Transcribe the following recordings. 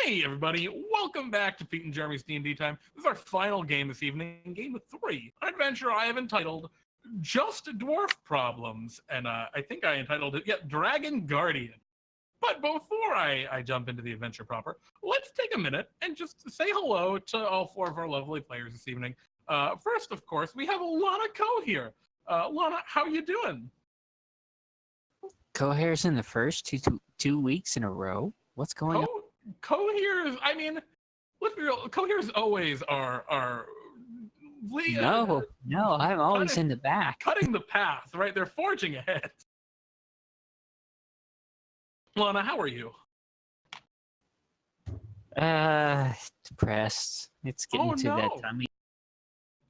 Hey everybody, welcome back to Pete and Jeremy's D&D Time. This is our final game this evening, game 3, an adventure I have entitled Just Dwarf Problems, and I think I entitled it, Dragon Guardian. But before I jump into the adventure proper, let's take a minute and just say hello to all 4 of our lovely players this evening. First, of course, we have Lana Coheir. Lana, how you doing? Coheir's in the first two weeks in a row. What's going on? Coheir is, I mean, let's be real. Coheir is always our No, I'm always in the back. cutting the path, right? They're forging ahead. Lana, how are you? Depressed. It's getting to that time.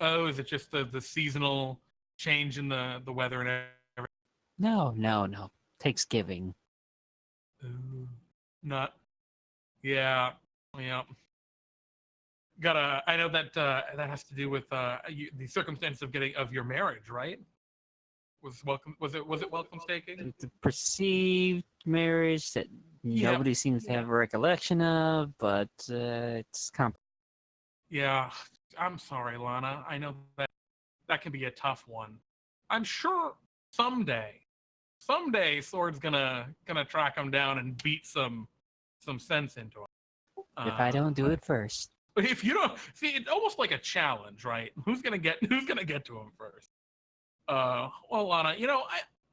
Oh, is it just the seasonal change in the weather and everything? No. Thanksgiving. Ooh, not. Yeah. I know that that has to do with the circumstance of your marriage, right? Was it welcome staking? The perceived marriage that nobody seems to have a recollection of, but it's complicated. Yeah, I'm sorry, Lana. I know that can be a tough one. I'm sure someday, Sword's gonna track him down and beat some sense into him. If I don't do it first. If you don't see, it's almost like a challenge, right? Who's gonna get to him first? Well, Lana,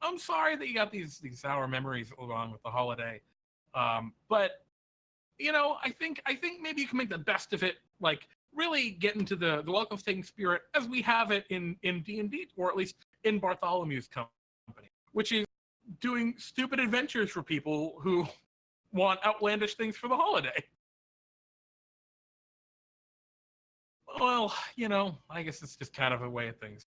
I'm sorry that you got these sour memories along with the holiday. But I think maybe you can make the best of it, like really get into the welcome staking spirit as we have it in D&D, or at least in Bartholomew's company, which is doing stupid adventures for people who want outlandish things for the holiday. Well, I guess it's just kind of a way of things.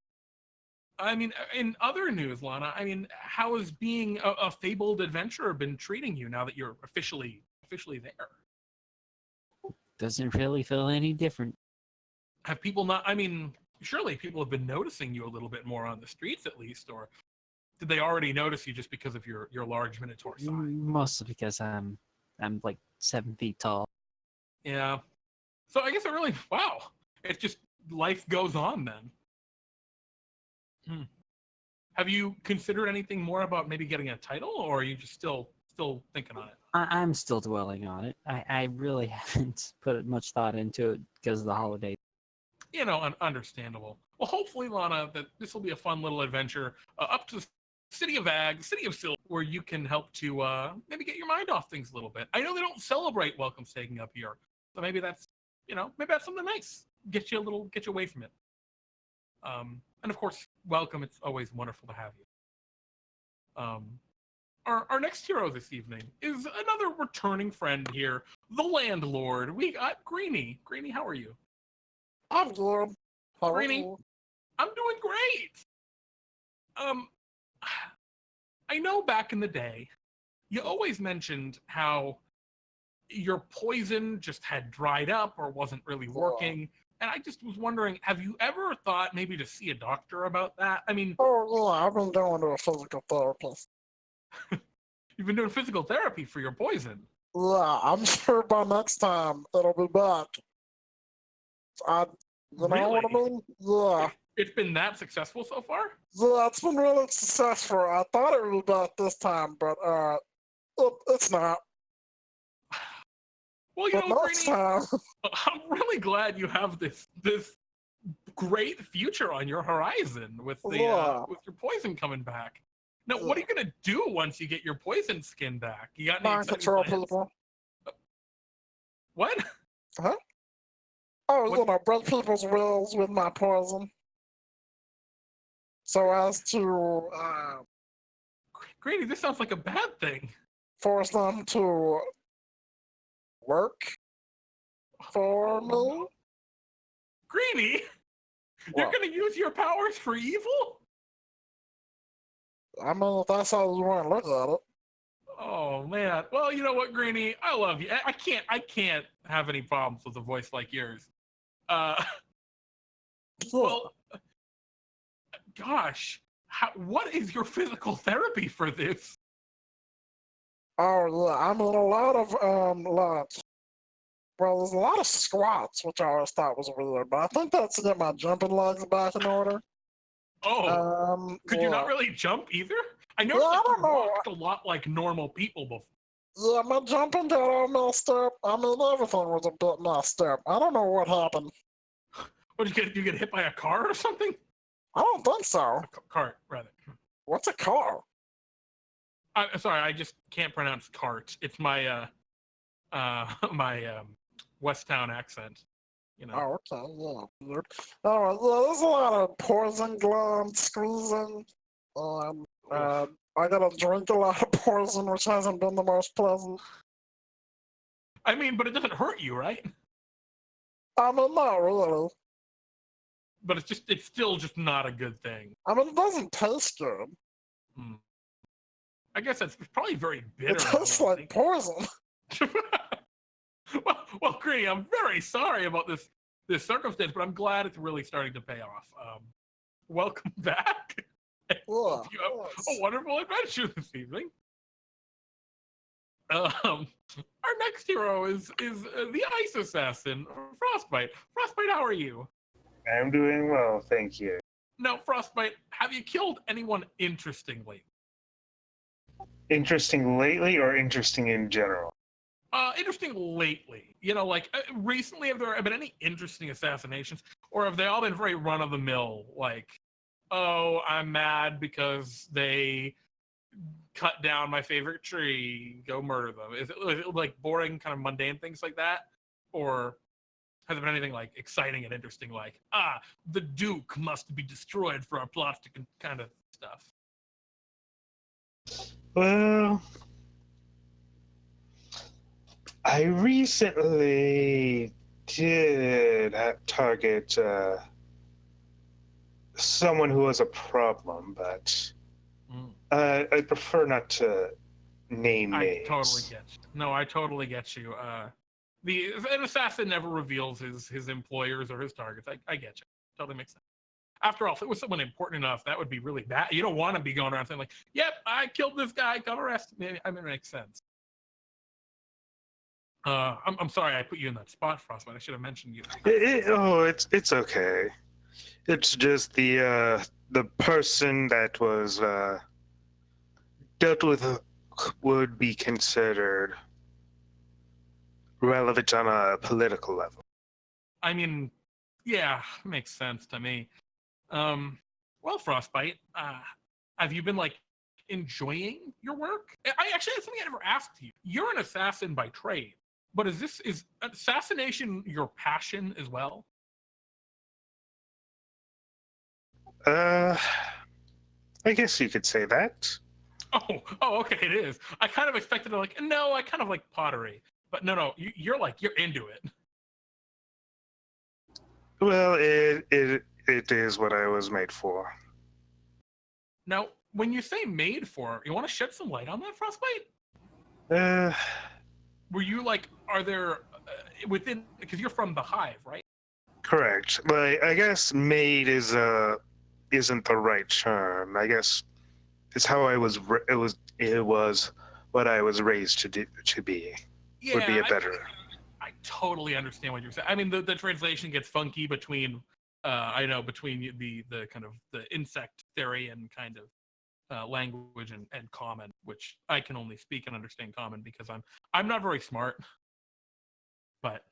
I mean, in other news, Lana, how has being a fabled adventurer been treating you now that you're officially there? Doesn't really feel any different. Have people not, surely people have been noticing you a little bit more on the streets at least, or did they already notice you just because of your large Minotaur size? Mostly because I'm like 7 feet tall. Yeah. So I guess wow. It's just life goes on then. Have you considered anything more about maybe getting a title, or are you just still thinking on it? I'm still dwelling on it. I really haven't put much thought into it because of the holiday. Understandable. Well, hopefully, Lana, that this will be a fun little adventure up to the city of Ag, city of Silver, where you can help to maybe get your mind off things a little bit. I know they don't celebrate welcome staking up here, so maybe that's something nice. Get you away from it. And of course, welcome. It's always wonderful to have you. Our next hero this evening is another returning friend here, the Landlord. We got Greenie. Greenie, how are you? I'm good. How are Greenie, you? I'm doing great. I know back in the day, you always mentioned how your poison just had dried up or wasn't really working. And I just was wondering, have you ever thought maybe to see a doctor about that? Oh, yeah, I've been going to a physical therapist. You've been doing physical therapy for your poison. Yeah, I'm sure by next time it'll be back. You know what I mean? Yeah. It's been that successful so far? Yeah, it's been really successful. I thought it would be back this time, but it's not. Well, next time. I'm really glad you have this great future on your horizon with with your poison coming back. Now, what are you gonna do once you get your poison skin back? You got any Mind control people. What? Huh? Oh, break people's wills with my poison. So as to Greenie, this sounds like a bad thing. Force them to work for me? Greenie? You're gonna use your powers for evil? I mean, if that's how you want to look at it. Oh man. Well, you know what, Greenie? I love you. I can't have any problems with a voice like yours. Well, gosh, what is your physical therapy for this? Oh yeah, I mean a lot of lots. Well, there's a lot of squats, which I always thought was weird, but I think that's to get my jumping legs back in order. Could you not Yeah. really jump either? I Yeah, noticed I that don't you know. walked a lot like normal people before. Yeah, my jumping got all messed up. I mean, everything was a bit messed up. I don't know what happened. What, did you get hit by a car or something? I don't think so. Cart, rather. What's a car? Sorry, I just can't pronounce cart. It's my my Westtown accent. You know. Oh, okay, yeah. Weird. Alright, yeah, there's a lot of poison glands squeezing. I gotta drink a lot of poison, which hasn't been the most pleasant. I mean, but it doesn't hurt you, right? I mean, not really. But it's still just not a good thing. I mean, it doesn't taste good. Hmm. I guess it's probably very bitter. It tastes like poison. well, Greenie, I'm very sorry about this circumstance, but I'm glad it's really starting to pay off. Welcome back. Hope you have a wonderful adventure this evening. Our next hero is the ice assassin, Frostbyte. Frostbyte, how are you? I'm doing well, thank you. Now, Frostbyte, have you killed anyone interestingly? Interesting lately or interesting in general? Interesting lately. You know, like recently, have there been any interesting assassinations, or have they all been very run of the mill? Like, oh, I'm mad because they cut down my favorite tree, go murder them. Is it like boring, kind of mundane things like that, or has there been anything like exciting and interesting, like the Duke must be destroyed for our plots to kind of stuff? Well, I recently did target someone who was a problem, but I prefer not to name names. I totally get you. No, I totally get you. An assassin never reveals his employers or his targets. I get you. Totally makes sense. After all, if it was someone important enough, that would be really bad. You don't want to be going around saying like, "Yep, I killed this guy. Come arrest me." I mean, it makes sense. I'm sorry I put you in that spot, Frostbite. I should have mentioned you. It's okay. It's just the person that was dealt with would be considered relevant on a political level. I mean, yeah, makes sense to me. Well, Frostbite, have you been like enjoying your work? I actually had something I never asked you. You're an assassin by trade, but is assassination your passion as well? I guess you could say that. Oh, okay, it is. I kind of expected to like, no, I kind of like pottery, but no, you're into it. Well, it is what I was made for. Now, when you say made for, you want to shed some light on that, Frostbite? Were you like, are there within, because you're from the Hive, right? Correct. But I guess made isn't the right term. I guess it's how it was what I was raised to be. Yeah, would be a better. I totally understand what you're saying. I mean, the translation gets funky between, between the kind of the insect theory and kind of language and common, which I can only speak and understand common because I'm not very smart. But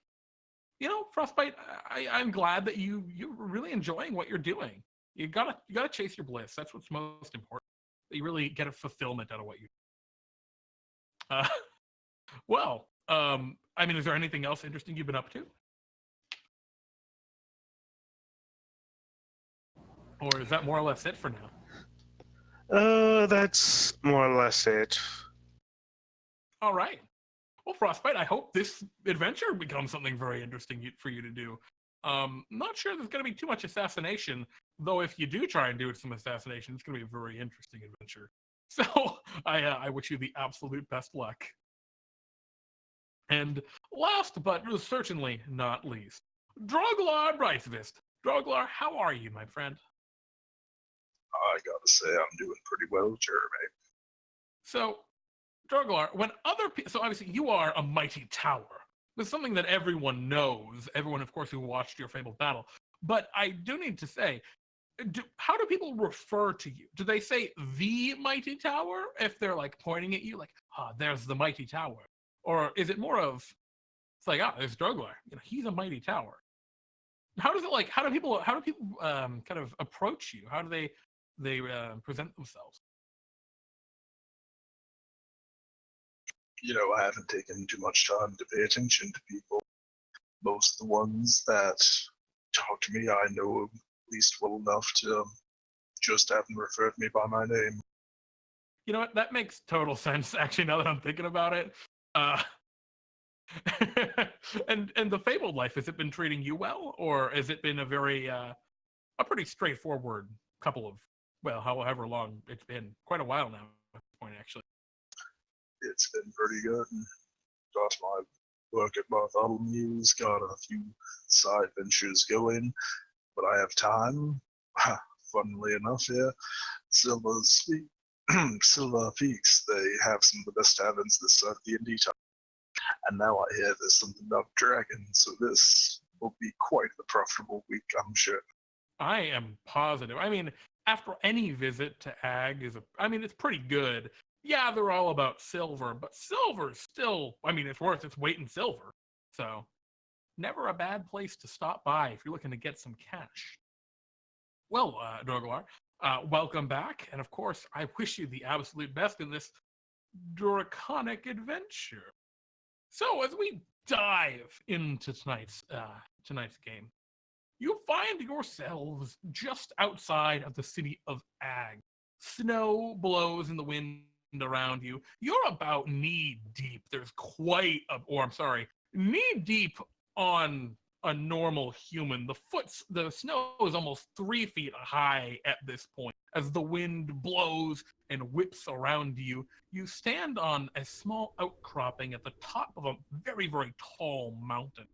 Frostbite, I'm glad that you're really enjoying what you're doing. You gotta chase your bliss. That's what's most important. That you really get a fulfillment out of what you do. Well, I mean, is there anything else interesting you've been up to? Or is that more or less it for now? That's more or less it. All right. Well, Frostbite, I hope this adventure becomes something very interesting for you to do. Not sure there's going to be too much assassination, though if you do try and do some assassination, it's going to be a very interesting adventure. So I wish you the absolute best luck. And last but certainly not least, Droglar BrightzFist. Droglar, how are you, my friend? I gotta say, I'm doing pretty well, Jeremy. So, Droglar, when other people, so obviously you are a mighty tower. It's something that everyone knows. Everyone, of course, who watched your fabled battle. But I do need to say, how do people refer to you? Do they say the mighty tower if they're like pointing at you, like, ah, there's the mighty tower, or is it more of, it's like, ah, there's Droglar, he's a mighty tower? How does it like? How do people kind of approach you? How do they present themselves? I haven't taken too much time to pay attention to people. Most of the ones that talk to me, I know at least well enough to just have them refer to me by my name. You know what? That makes total sense. Actually, now that I'm thinking about it, and the fabled life, has it been treating you well, or has it been a pretty straightforward couple of, well, however long it's been, quite a while now at this point, actually. It's been pretty good. Got my work at Bartholomew's, got a few side ventures going, but I have time. Funnily enough, here, Silver Peaks, they have some of the best taverns this side of DnDTime. And now I hear there's something about dragons, so this will be quite the profitable week, I'm sure. I am positive. I mean, after any visit to Ag it's pretty good. Yeah, they're all about silver, but silver's still, it's worth its weight in silver. So, never a bad place to stop by if you're looking to get some cash. Well, Droglar, welcome back. And of course, I wish you the absolute best in this draconic adventure. So, as we dive into tonight's game, you find yourselves just outside of the city of Ag. Snow blows in the wind around you. You're about knee deep. There's knee deep on a normal human. The snow is almost 3 feet high at this point. As the wind blows and whips around you, you stand on a small outcropping at the top of a very, very tall mountain.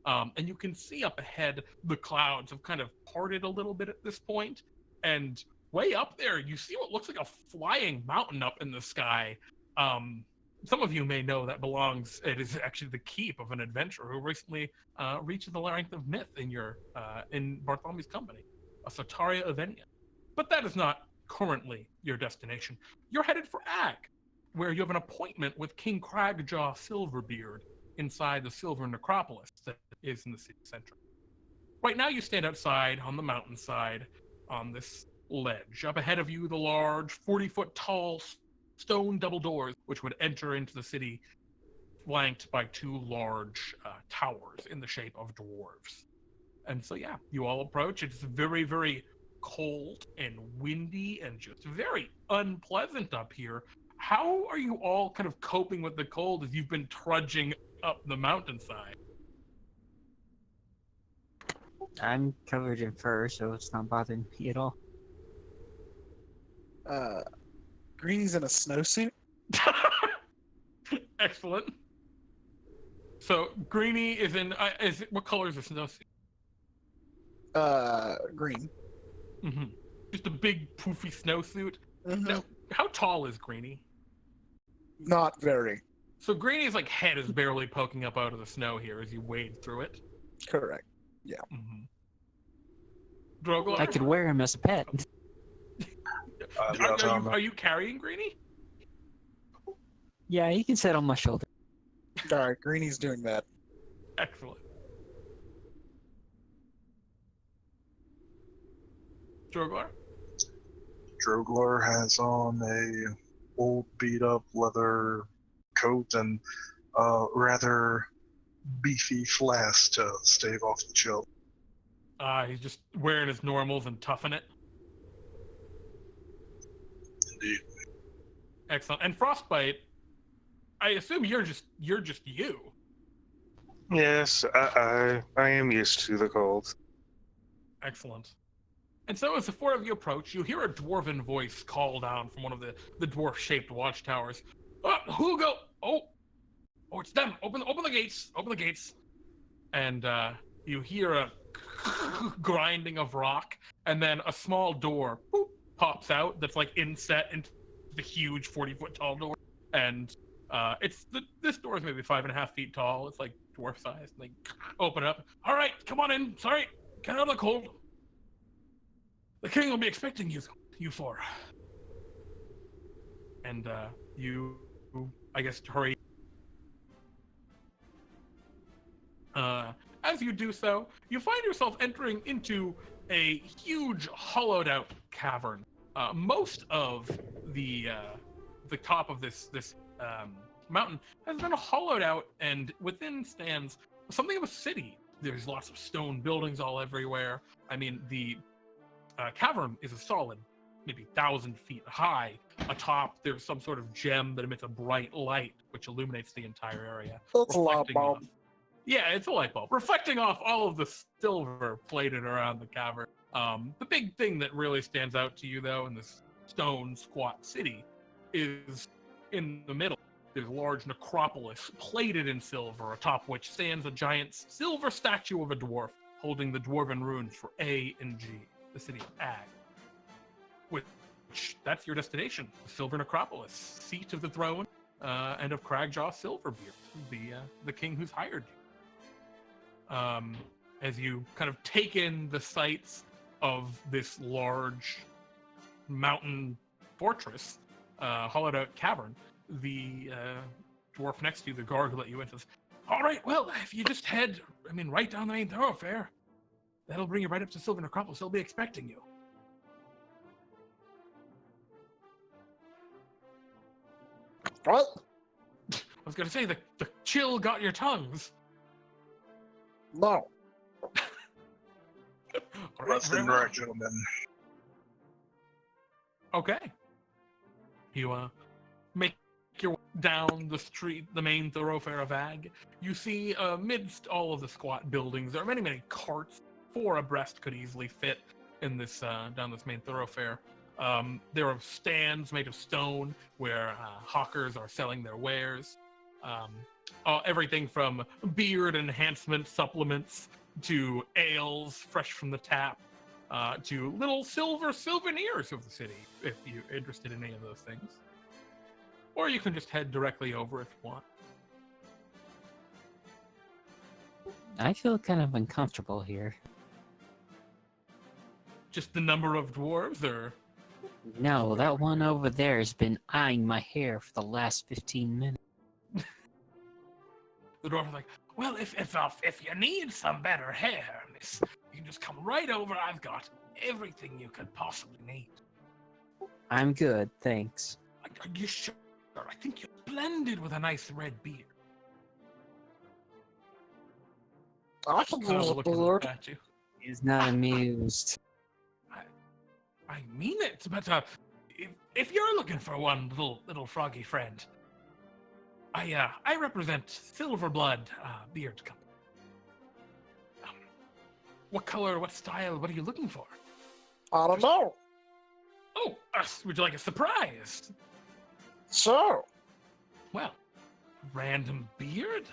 And you can see up ahead, the clouds have kind of parted a little bit at this point, and way up there, you see what looks like a flying mountain up in the sky. Some of you may know it is actually the keep of an adventurer who recently reached the rank of myth in Bartholomew's company, a Sotaria Avenia. But that is not currently your destination. You're headed for Ag, where you have an appointment with King Cragjaw Silverbeard inside the Silver Necropolis that is in the city center. Right now, you stand outside on the mountainside on this ledge. Up ahead of you, the large 40-foot tall stone double doors, which would enter into the city, flanked by 2 large towers in the shape of dwarves. And so, yeah, you all approach. It's very, very cold and windy and just very unpleasant up here. How are you all kind of coping with the cold as you've been trudging up the mountainside? I'm covered in fur, so it's not bothering me at all. Greenie's in a snowsuit. Excellent. So Greenie is in. What color is the snowsuit? Green. Mm-hmm. Just a big poofy snowsuit. Mm-hmm. Now, how tall is Greenie? Not very. So Greenie's head is barely poking up out of the snow here as you wade through it. Correct. Yeah. Mm-hmm. Droglar? I could wear him as a pet. Are you carrying Greenie? Yeah, he can sit on my shoulder. All right, Greenie's doing that. Excellent. Droglar? Droglar has on a old beat up leather coat and rather beefy flask to stave off the chill. He's just wearing his normals and toughing it. Indeed. Excellent. And Frostbyte, I assume you're just you. Yes, I am used to the cold. Excellent. And so as the 4 of you approach, you hear a dwarven voice call down from one of the dwarf-shaped watchtowers. Who'll go? Oh, it's them. Open the gates. Open the gates. And you hear a grinding of rock, and then a small door pops out that's inset into the huge 40-foot tall door. And this door is maybe 5.5 feet tall. It's dwarf sized. They open up. All right, come on in. Sorry, get out of the cold. The king will be expecting you four. And you, I guess, hurry. As you do so, you find yourself entering into a huge, hollowed-out cavern. Most of the top of this mountain has been hollowed out, and within stands something of a city. There's lots of stone buildings all everywhere. I mean, the cavern is a solid, maybe 1,000 feet high. Atop, there's some sort of gem that emits a bright light, which illuminates the entire area. It's a light reflecting bulb. off- Yeah, it's a light bulb, reflecting off all of the silver plated around the cavern. The big thing that really stands out to you, though, in this stone squat city, is in the middle. There's a large necropolis plated in silver, atop which stands a giant silver statue of a dwarf holding the dwarven runes for A and G, the city of Ag. Which that's your destination, the Silver Necropolis, seat of the throne, and of Cragjaw Silverbeard, the king who's hired you. As you kind of take in the sights of this large mountain fortress, hollowed out cavern, the dwarf next to you, the guard who let you in, says, "All right, well, if you just head, right down the main thoroughfare, that'll bring you right up to Silver Necropolis. They'll be expecting you." What? I was gonna say the chill got your tongues. No. All right, Rest very in well. right, gentlemen. Okay. You make your way down the street, the main thoroughfare of Ag. You see, amidst all of the squat buildings, there are many, many carts. 4 abreast could easily fit in this down this main thoroughfare. There are stands made of stone where hawkers are selling their wares. Everything from beard enhancement supplements to ales fresh from the tap, to little silver souvenirs of the city, if you're interested in any of those things. Or you can just head directly over if you want. I feel kind of uncomfortable here. Just the number of dwarves, or No, that one over there has been eyeing my hair for the last 15 minutes. the dwarf is like, "Well, if you need some better hair, miss, you can just come right over. I've got everything you could possibly need." I'm good, thanks. Are you sure? I think you're blended with a nice red beard. I can Kind use of a looking beard. at you. He's not amused. I mean it, but if you're looking for one little froggy friend, I represent Silverblood Beard Company. What color, what style, what are you looking for? I don't know. Oh, would you like a surprise? Sure. Well, random beard?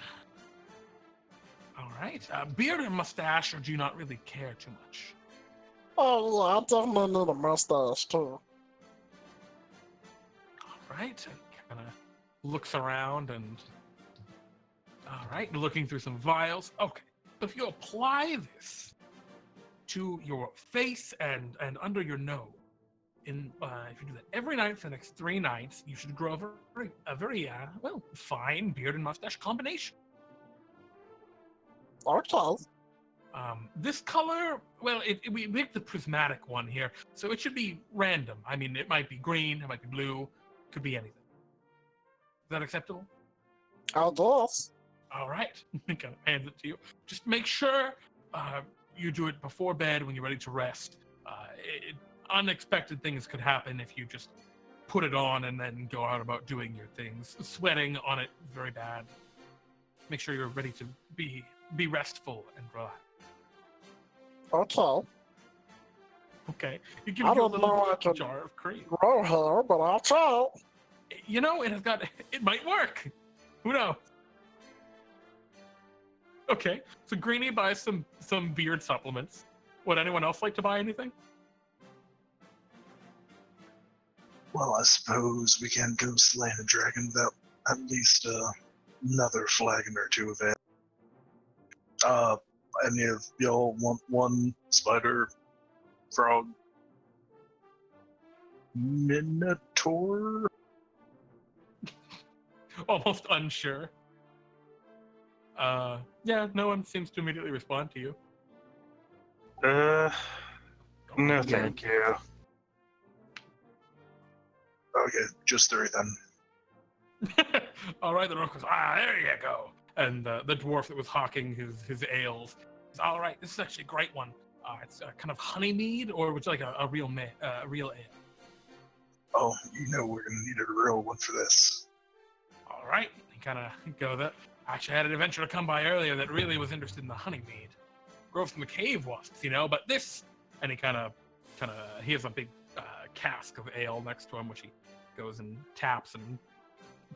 All right. Beard and mustache, or do you not really care too much? Oh, yeah, I definitely need a mustache, too. All right. Kind of looks around and... All right, looking through some vials. Okay. If you apply this to your face and under your nose, if you do that every night for the next 3 nights, you should grow a very fine beard and mustache combination. Okay. This color, well, we make the prismatic one here, so it should be random. It might be green, it might be blue, could be anything. Is that acceptable? I guess. All right. Kind of hands it to you. Just make sure you do it before bed when you're ready to rest. Unexpected things could happen if you just put it on and then go out about doing your things. Sweating on it, very bad. Make sure you're ready to be restful and relaxed. Okay. Okay. You give I you a don't know little I can jar of cream. grow hair, but I'll try it. It might work. Who knows? Okay. So Greenie buys some beard supplements. Would anyone else like to buy anything? Well, I suppose we can't go slaying a dragon without at least another flagon or 2 of it. Any of y'all want one spider frog Minotaur? Almost unsure. Yeah, no one seems to immediately respond to you. No, Yeah. thank you. Okay, just 3 then. All right, the dwarf goes, there you go. And the dwarf that was hawking his ales says, all right, this is actually a great one. It's kind of honey mead, or would you like a real real ale? Oh, you know we're gonna need a real one for this. All right. He kind of goes up. Actually, I had an adventure to come by earlier that really was interested in the honey mead. Grows from the cave wasps, but this, and he he has a big cask of ale next to him, which he goes and taps and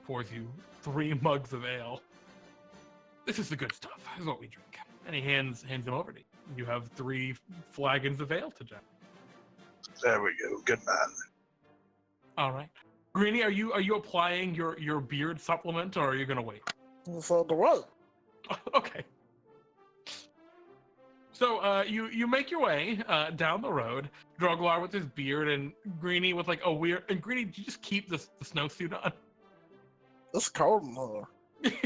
pours you 3 mugs of ale. This is the good stuff. This is what we drink. And he hands him over to you. You have 3 flagons of ale to drink. There we go. Good man. All right. Greenie, are you applying your beard supplement, or are you gonna wait? He said to wait. Okay. So you make your way down the road. Droglar with his beard, and Greenie with like a weird. And Greenie, did you just keep the snowsuit on? It's cold in here.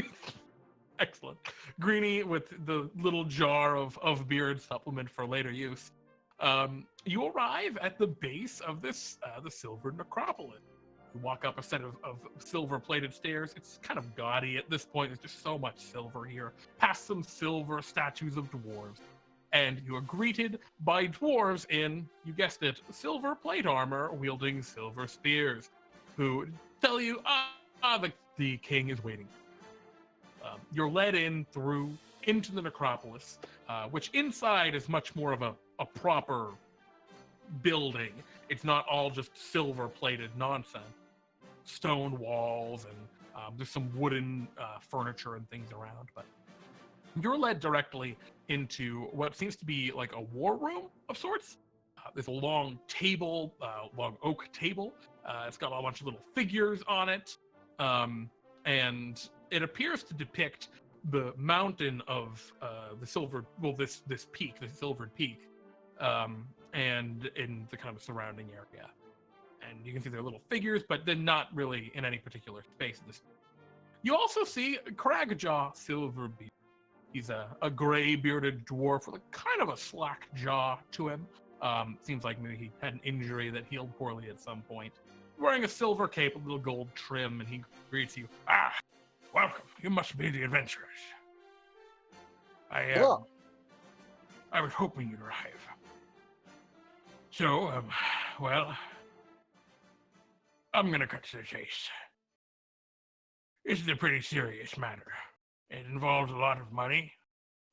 Excellent. Greenie with the little jar of beard supplement for later use. You arrive at the base of this the Silver Necropolis. You walk up a set of silver-plated stairs. It's kind of gaudy at this point. There's just so much silver here. Past some silver statues of dwarves. And you are greeted by dwarves in, you guessed it, silver plate armor wielding silver spears, who tell you, the king is waiting. You're led into the necropolis, which inside is much more of a proper building. It's not all just silver-plated nonsense. Stone walls and there's some wooden furniture and things around, but you're led directly into what seems to be like a war room of sorts. There's a long table, long oak table. It's got a bunch of little figures on it, and it appears to depict the mountain of this peak, the silvered peak, and in the kind of surrounding area. And you can see their little figures, but they're not really in any particular space. You also see Cragjaw Silverbeard. He's a gray-bearded dwarf with kind of a slack jaw to him. Seems like maybe he had an injury that healed poorly at some point. Wearing a silver cape, a little gold trim, and he greets you. Welcome. You must be the adventurers. I was hoping you'd arrive. So, well, I'm gonna cut to the chase. This is a pretty serious matter. It involves a lot of money,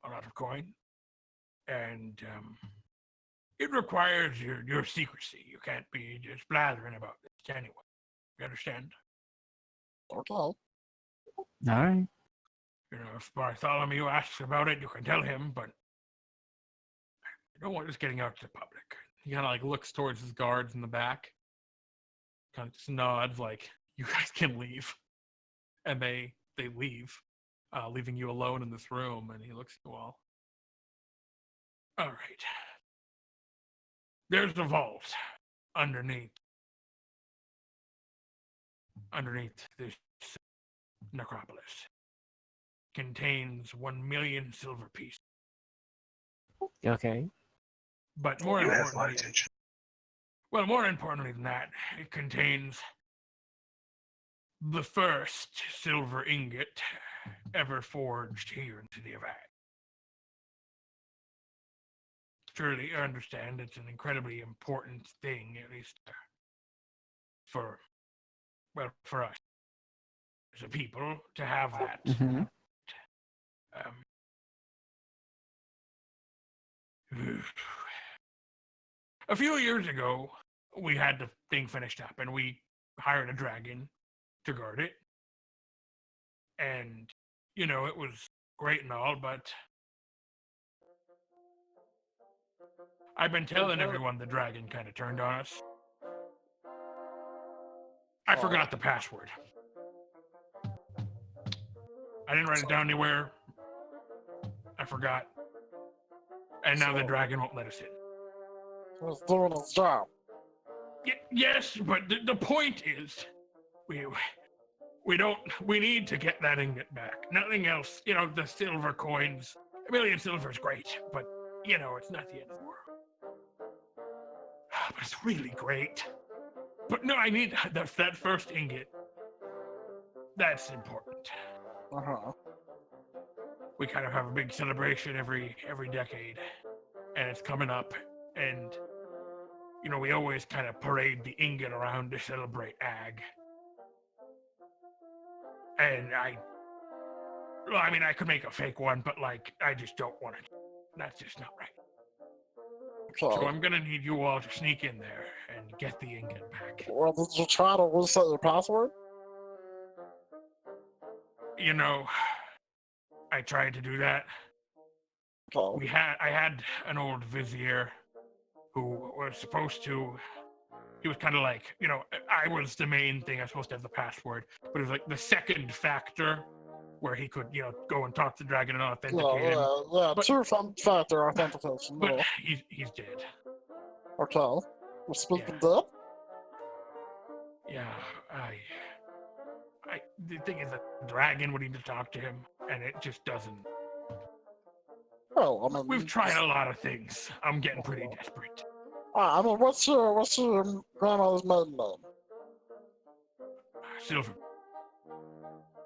a lot of coin, and it requires your secrecy. You can't be just blathering about this to anyone. You understand? Okay. All right. If Bartholomew asks about it, you can tell him, but I don't want this getting out to the public. He kind of like looks towards his guards in the back, kind of just nods like, you guys can leave. And they leave, leaving you alone in this room, and he looks at you all. All right. There's the vault underneath this necropolis. Contains 1 million silver pieces. Okay. But more You have my importantly, attention. well, more importantly than that, it contains the first silver ingot ever forged here in City of Ag. Surely you understand it's an incredibly important thing, at least for us as a people, to have that. Mm-hmm. A few years ago, we had the thing finished up, and we hired a dragon to guard it. And, it was great and all, but I've been telling everyone the dragon kind of turned on us. I forgot the password. I didn't write it down anywhere. I forgot. And now the dragon won't let us in. He's doing his job. Yes, but the point is, we need to get that ingot back. Nothing else. You know, the silver coins. A million silver's great, but you know, it's not the end of the world. But it's really great. But no, I need that first ingot. That's important. Uh-huh. We kind of have a big celebration every decade, and it's coming up, and you know, we always kind of parade the ingot around to celebrate ag. And I mean, I could make a fake one, but like, I just don't want to. That's just not right. Okay. So I'm gonna need you all to sneak in there and get the ingot back. Well, did you try to reset your password? You know, I tried to do that. Okay. I had an old vizier who was supposed to. He was kind of like, you know, I was the main thing. I was supposed to have the password, but it was like the second factor where he could, you know, go and talk to the dragon and authenticate him. Yeah, But- two-factor authentication. But Yeah. he's dead. Okay. You're speaking Yeah. dead? Yeah, the thing is, the dragon would need to talk to him, and it just doesn't. Well, I mean, We've tried a lot of things. I'm getting pretty desperate. I mean, what's your grandmother's maiden name? Silver.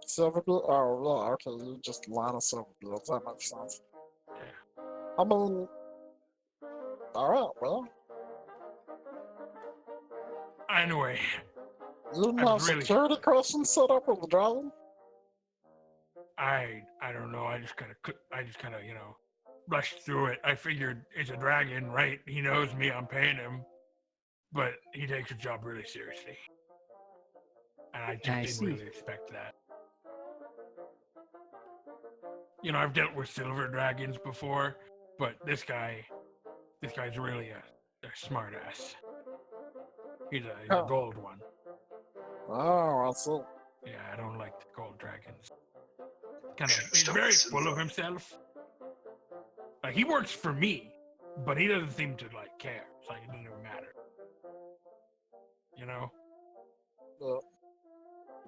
Silverbeard? Oh, yeah, okay, you just Lana Silverbeard. That makes sense. Yeah. I mean, alright, well, Anyway, you didn't I have really- security questions set up with the dragon? I don't know. I just kind of you know, rushed through it. I figured it's a dragon, right? He knows me. I'm paying him, but he takes his job really seriously, and I just I didn't see. really expect that. You know, I've dealt with silver dragons before, but this guy's really a smart ass. He's a Oh. gold one. Oh, I see. Yeah, I don't like the gold dragons. Kind of, Should've he's stuck very with full of silver. himself. Like, he works for me, but he doesn't seem to like care. It's like it doesn't even matter. You know? Yeah.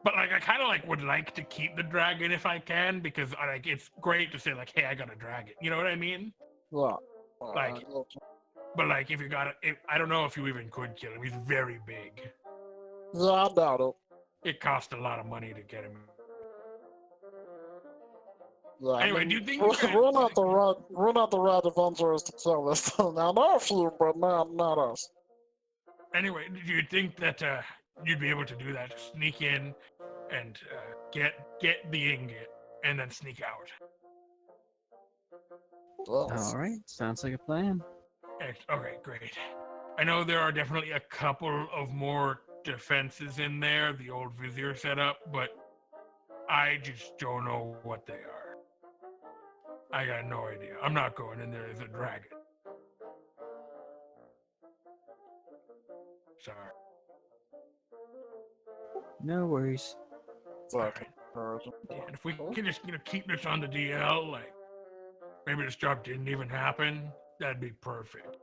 But like, I kind of like would like to keep the dragon if I can, because like it's great to say like, hey, I got a dragon. You know what I mean? Yeah. Like- But like, if you got it, I don't know if you even could kill him. He's very big. yeah, I doubt it. It cost a lot of money to get him. Yeah, I Anyway, mean, do you think you guys- we're not the right Avengers to kill this thing. I know a few, but not us. Anyway, do you think that you'd be able to do that? Sneak in and get the ingot, and then sneak out. Yes. All right, sounds like a plan. Okay, great. I know there are definitely a couple of more defenses in there, the old vizier setup, but I just don't know what they are. I got no idea. I'm not going in there as a dragon. Sorry. No worries. Exactly. Encouraging. Yeah, and if we can just keep this on the DL, like maybe this job didn't even happen, that'd be perfect.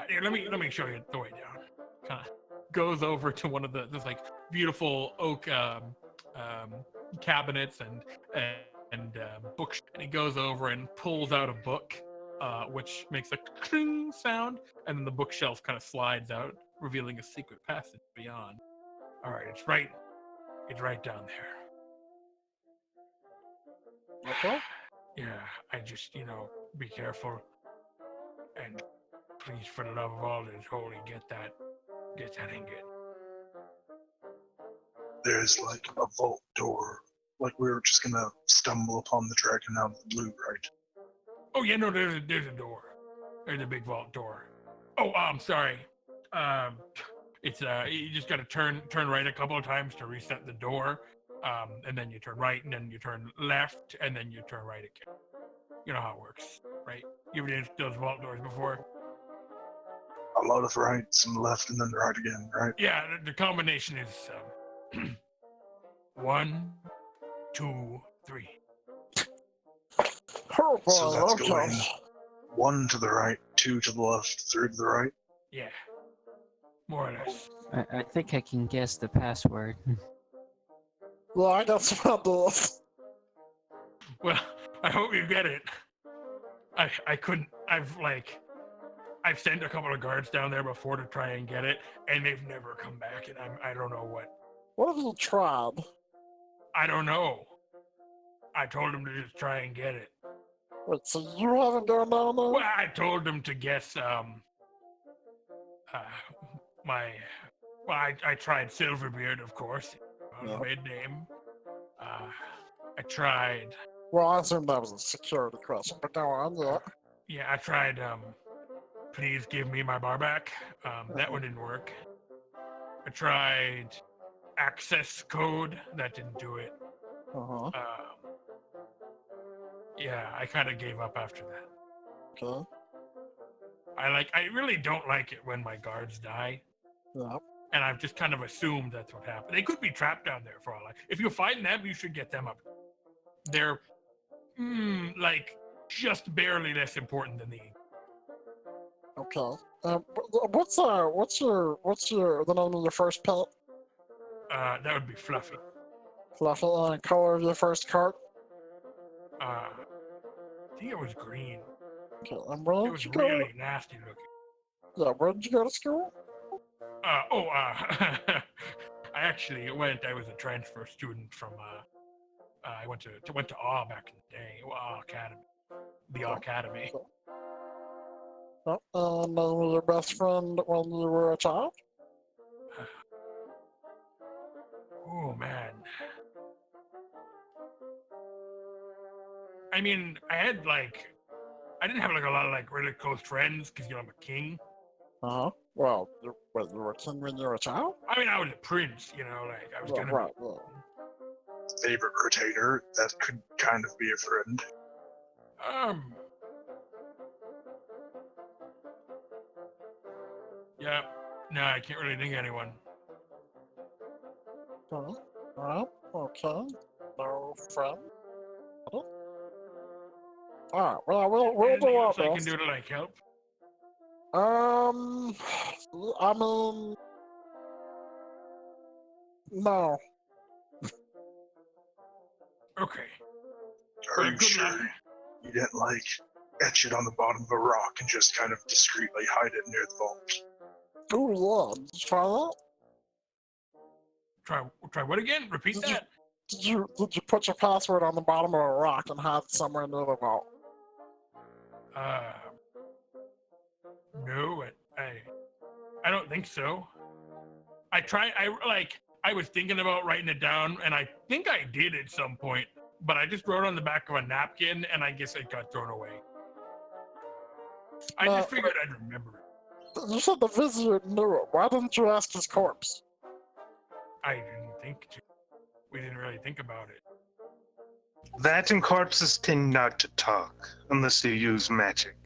Here, let me show you the way down. Kind of goes over to one of this like beautiful oak cabinets and books, and he goes over and pulls out a book, which makes a cling sound, and then the bookshelf kind of slides out, revealing a secret passage beyond. All right, it's right down there. Okay. Yeah, I just, be careful. And please, for the love of all that is holy, get that ingot. There's like a vault door. Like we were just gonna stumble upon the dragon out of the blue, right? Oh yeah, no, there's a door. There's a big vault door. Oh, I'm sorry. It's you just gotta turn right a couple of times to reset the door. And then you turn right, and then you turn left, and then you turn right again. You know how it works, right? You've done those vault doors before. A lot of right, some left, and then right again, right? Yeah, the combination is 1, 2, 3. Oh boy, So that's okay. going 1 to the right, 2 to the left, 3 to the right. Yeah, more or less. I think I can guess the password. Yeah, I got some ideas. Well, I hope you get it. I couldn't. I've sent a couple of guards down there before to try and get it, and they've never come back. And I don't know what. What have you tried? I don't know. I told them to just try and get it. Wait, so you haven't gone down there? Well, I told them to guess my. Well, I tried Silverbeard, of course. Yeah. Mid name. I tried. Well, I assume that was a security question, but go on, yeah. Yeah, I tried. Please give me my bar back. That one didn't work. I tried access code. That didn't do it. Uh-huh. Yeah, I kind of gave up after that. Okay. I really don't like it when my guards die, Yeah. and I've just kind of assumed that's what happened. They could be trapped down there for all I. If you find them, you should get them up. They're like just barely less important than the. Okay. What's the name of your first pet? That would be Fluffy. Fluffy, and color of your first cart? I think it was green. Okay, and where It did was you go? really nasty looking. Yeah, where did you go to school? I actually went. I was a transfer student from. I went to Awe back in the day. Awe Academy, the Awe Academy. Okay. And they were your best friend when you were a child? Oh man. I mean, I didn't have like a lot of like really close friends because I'm a king. Uh-huh. Well, you were a king when you were a child? I mean, I was a prince. Like I was Yeah, gonna. right, yeah. Favorite rotator, that could kind of be a friend. Yeah. No, I can't really think of anyone. Okay. Alright, okay. No friend? Alright, well, we'll Anything do our else I can best. do to like help? I mean... No. Okay. Are Well, you good luck. sure you didn't like etch it on the bottom of a rock and just kind of discreetly hide it near the vault? Ooh, yeah. Did you try that? Try what again? Repeat Did you- that. Did you put your password on the bottom of a rock and hide it somewhere near the vault? No, I don't think so. I was thinking about writing it down, and I think I did at some point, but I just wrote it on the back of a napkin, and I guess it got thrown away. I just figured I'd remember it. You said the vizier knew it. Why didn't you ask his corpse? I didn't think to. We didn't really think about it. That and corpses tend not to talk unless you use magic.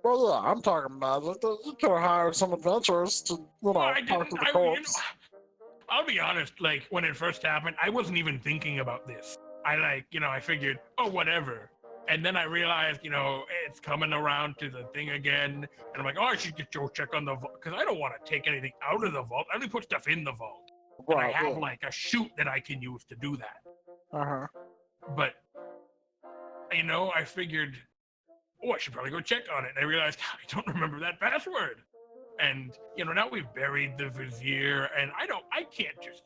Well, yeah, I'm talking magic. You could have hired some adventurers to, I talk to didn't. the corpse. I'll be honest. Like when it first happened, I wasn't even thinking about this. I figured, oh, whatever. And then I realized, it's coming around to the thing again. And I'm like, oh, I should go check on the vault. Because I don't want to take anything out of the vault. I only put stuff in the vault. And I have like a chute that I can use to do that. Uh-huh. But, I figured, oh, I should probably go check on it. And I realized I don't remember that password. And, now we've buried the vizier. And I can't just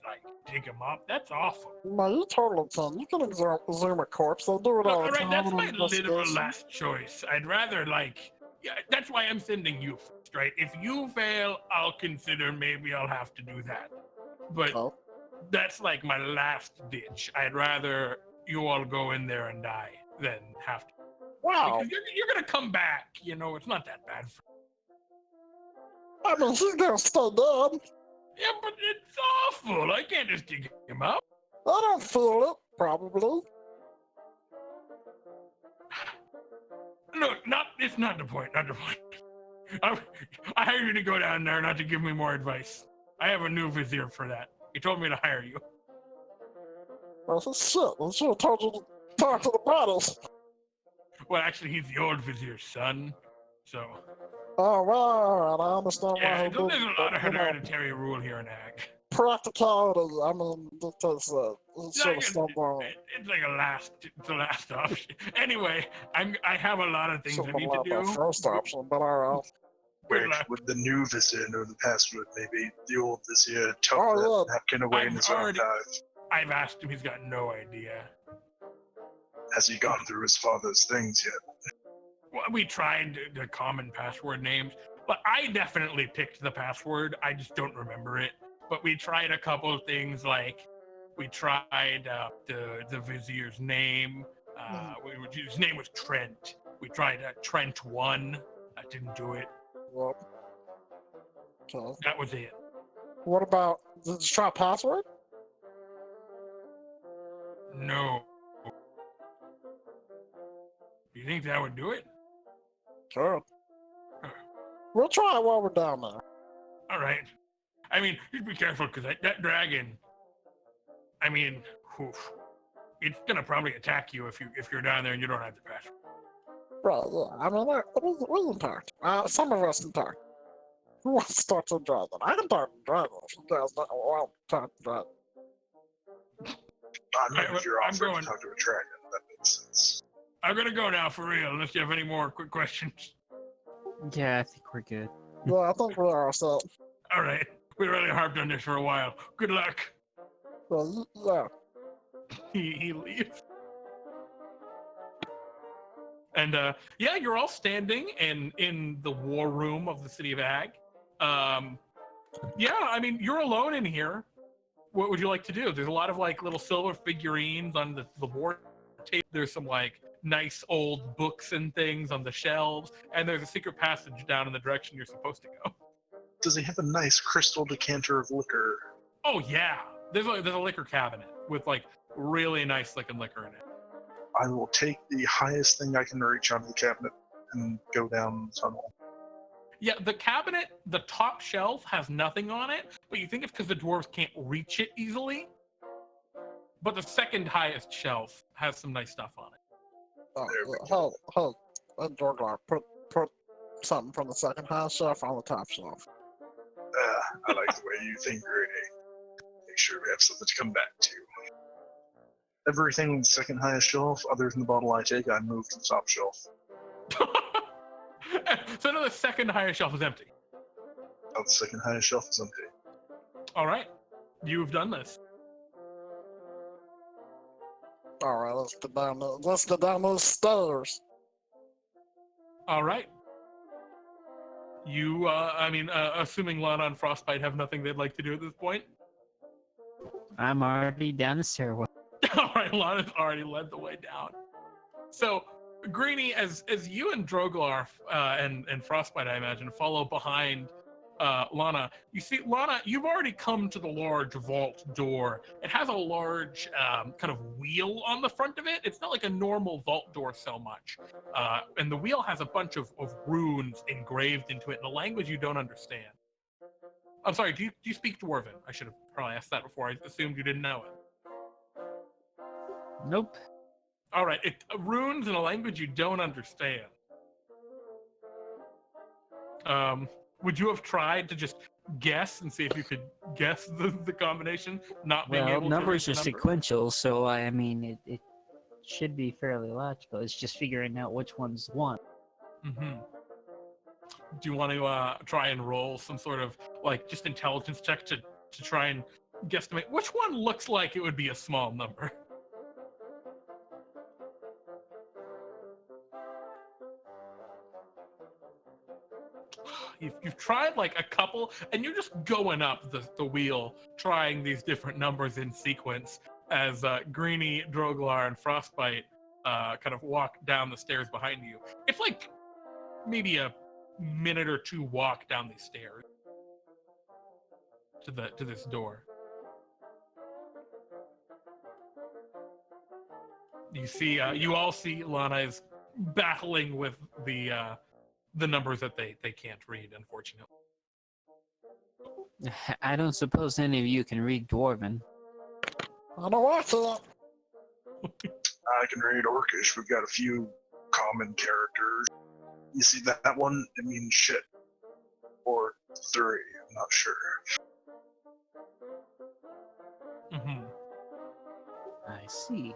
dig him up. That's awful. No, you totally can. You can exhume a corpse. They do it all the Right, time. that's in my literal investigation. last choice. I'd rather that's why I'm sending you first, right? If you fail, I'll consider maybe I'll have to do that. But Okay. that's like my last ditch. I'd rather you all go in there and die than have to. Wow. Because you're gonna come back. It's not that bad. I mean, he's gonna stay dead. Yeah, but it's awful. I can't just dig him up. I don't feel it, probably. Look, it's not the point. Not the point. I hired you to go down there, not to give me more advice. I have a new vizier for that. He told me to hire you. Well, shit. He should have told you to talk to the bodies. Well, actually, he's the old vizier's son. So, Oh, well, I understand why yeah, he did, there's a lot of but, hereditary rule here in Ag. practicality, I mean, because he should Like, have stopped by. it's like it's a last option. Anyway, I have a lot of things Should I have need to allowed that do. first option, but alright. Good Wait, luck. would the new vizier know the password? Maybe the old vizier tucked Oh, that yeah. napkin away in I've his already- archive. I've asked him. He's got no idea. Has he gone through his father's things yet? Well, we tried the common password names, but I definitely picked the password. I just don't remember it. But we tried a couple of things, like we tried the vizier's name. His name was Trent. We tried Trent 1. That didn't do it. Well, okay. That was it. What about, did you try password? No. You think that would do it? Sure. We'll try it while we're down there. All right. I mean, just be careful, because that dragon. I mean, oof, it's gonna probably attack you if you're down there and you don't have the password. Right, yeah. I mean, we can talk. Some of us can talk. Who wants to talk to the dragon? I can talk to the dragon if you guys don't want to talk to the dragon. I mean, if you're I'm offering going. to talk to a dragon, that makes sense. I'm gonna go now for real, unless you have any more quick questions. Yeah, I think we're good. Yeah, I think we are, so. All right. We really harped on this for a while. Good luck. Well, yeah. He leaves. And yeah, you're all standing in the war room of the city of Ag. Yeah, I mean, you're alone in here. What would you like to do? There's a lot of like little silver figurines on the war table. There's some like nice old books and things on the shelves, and there's a secret passage down in the direction you're supposed to go. Does he have a nice crystal decanter of liquor? Oh yeah, there's a liquor cabinet with like really nice looking liquor in it. I will take the highest thing I can reach out of the cabinet and go down the tunnel. Yeah, the cabinet, the top shelf has nothing on it, but you think it's because the dwarves can't reach it easily. But the second highest shelf has some nice stuff on it. Oh, There we yeah. Hold. Droglar, put something from the second highest shelf on the top shelf. I like the way you think, Greenie. Make sure we have something to come back to. Everything on the second highest shelf, other than the bottle I take, I move to the top shelf. So now the second highest shelf is empty. Oh, the second highest shelf is empty. All right, you've done this. All right, let's get down those stairs. All right. You, assuming Lana and Frostbyte have nothing they'd like to do at this point. I'm already down the stairwell. All right, Lana's already led the way down. So, Greenie, as you and Droglar and Frostbyte, I imagine, follow behind Lana, you see, Lana, you've already come to the large vault door. It has a large kind of wheel on the front of it. It's not like a normal vault door so much. And the wheel has a bunch of runes engraved into it in a language you don't understand. I'm sorry, do you speak Dwarven? I should have probably asked that before. I assumed you didn't know it. Nope. All right, runes in a language you don't understand. Would you have tried to just guess and see if you could guess the combination, not being Well, able to numbers read are the number? sequential, so I mean, it should be fairly logical. It's just figuring out which one's one. Mm-hmm. Do you want to try and roll some sort of like just intelligence check to try and guesstimate which one looks like it would be a small number? You've tried like a couple, and you're just going up the wheel, trying these different numbers in sequence as Greenie, Droglar, and Frostbyte kind of walk down the stairs behind you. It's like maybe a minute or two walk down these stairs to this door. You see, you all see Lana is battling with the numbers that they can't read, unfortunately. I don't suppose any of you can read Dwarven. I know I can't. I can read Orcish. We've got a few common characters. You see that one? It means shit. Or 3, I'm not sure. Mm-hmm. I see.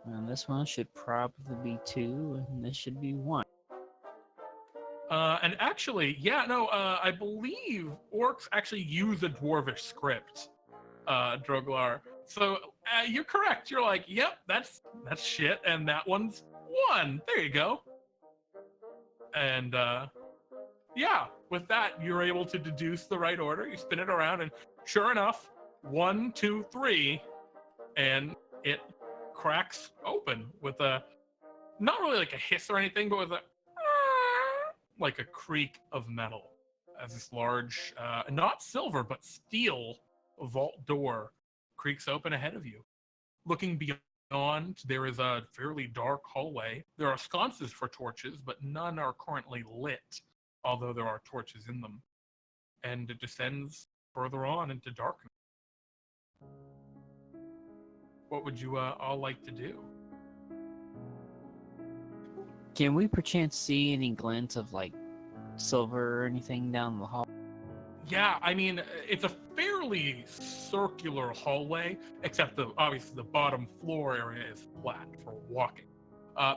And this one should probably be 2, and this should be 1. And actually, yeah, no, I believe orcs actually use a dwarvish script, Droglar. So you're correct. You're like, yep, that's shit, and that one's 1. There you go. And yeah, with that, you're able to deduce the right order. You spin it around, and sure enough, 1, 2, 3, and it cracks open with a not really like a hiss or anything, but with a like a creak of metal as this large, not silver but steel vault door creaks open ahead of you. Looking beyond, there is a fairly dark hallway. There are sconces for torches, but none are currently lit, although there are torches in them. And it descends further on into darkness. What would you all like to do? Can we perchance see any glints of like silver or anything down the hall? Yeah, I mean, it's a fairly circular hallway, except obviously the bottom floor area is flat for walking.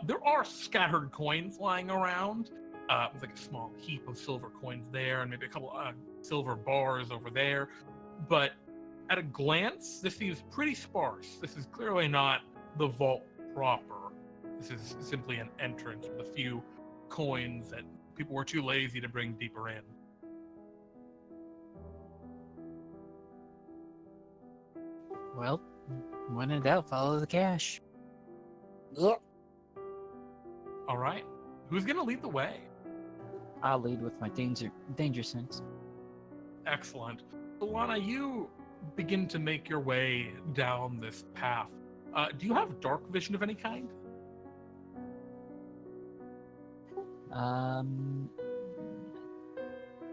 There are scattered coins lying around. There's like a small heap of silver coins there, and maybe a couple silver bars over there. But at a glance, this seems pretty sparse. This is clearly not the vault proper. This is simply an entrance with a few coins that people were too lazy to bring deeper in. Well, when in doubt, follow the cash. Yep. All right. Who's going to lead the way? I'll lead with my danger sense. Excellent. So, Lana, you begin to make your way down this path. Do you have dark vision of any kind?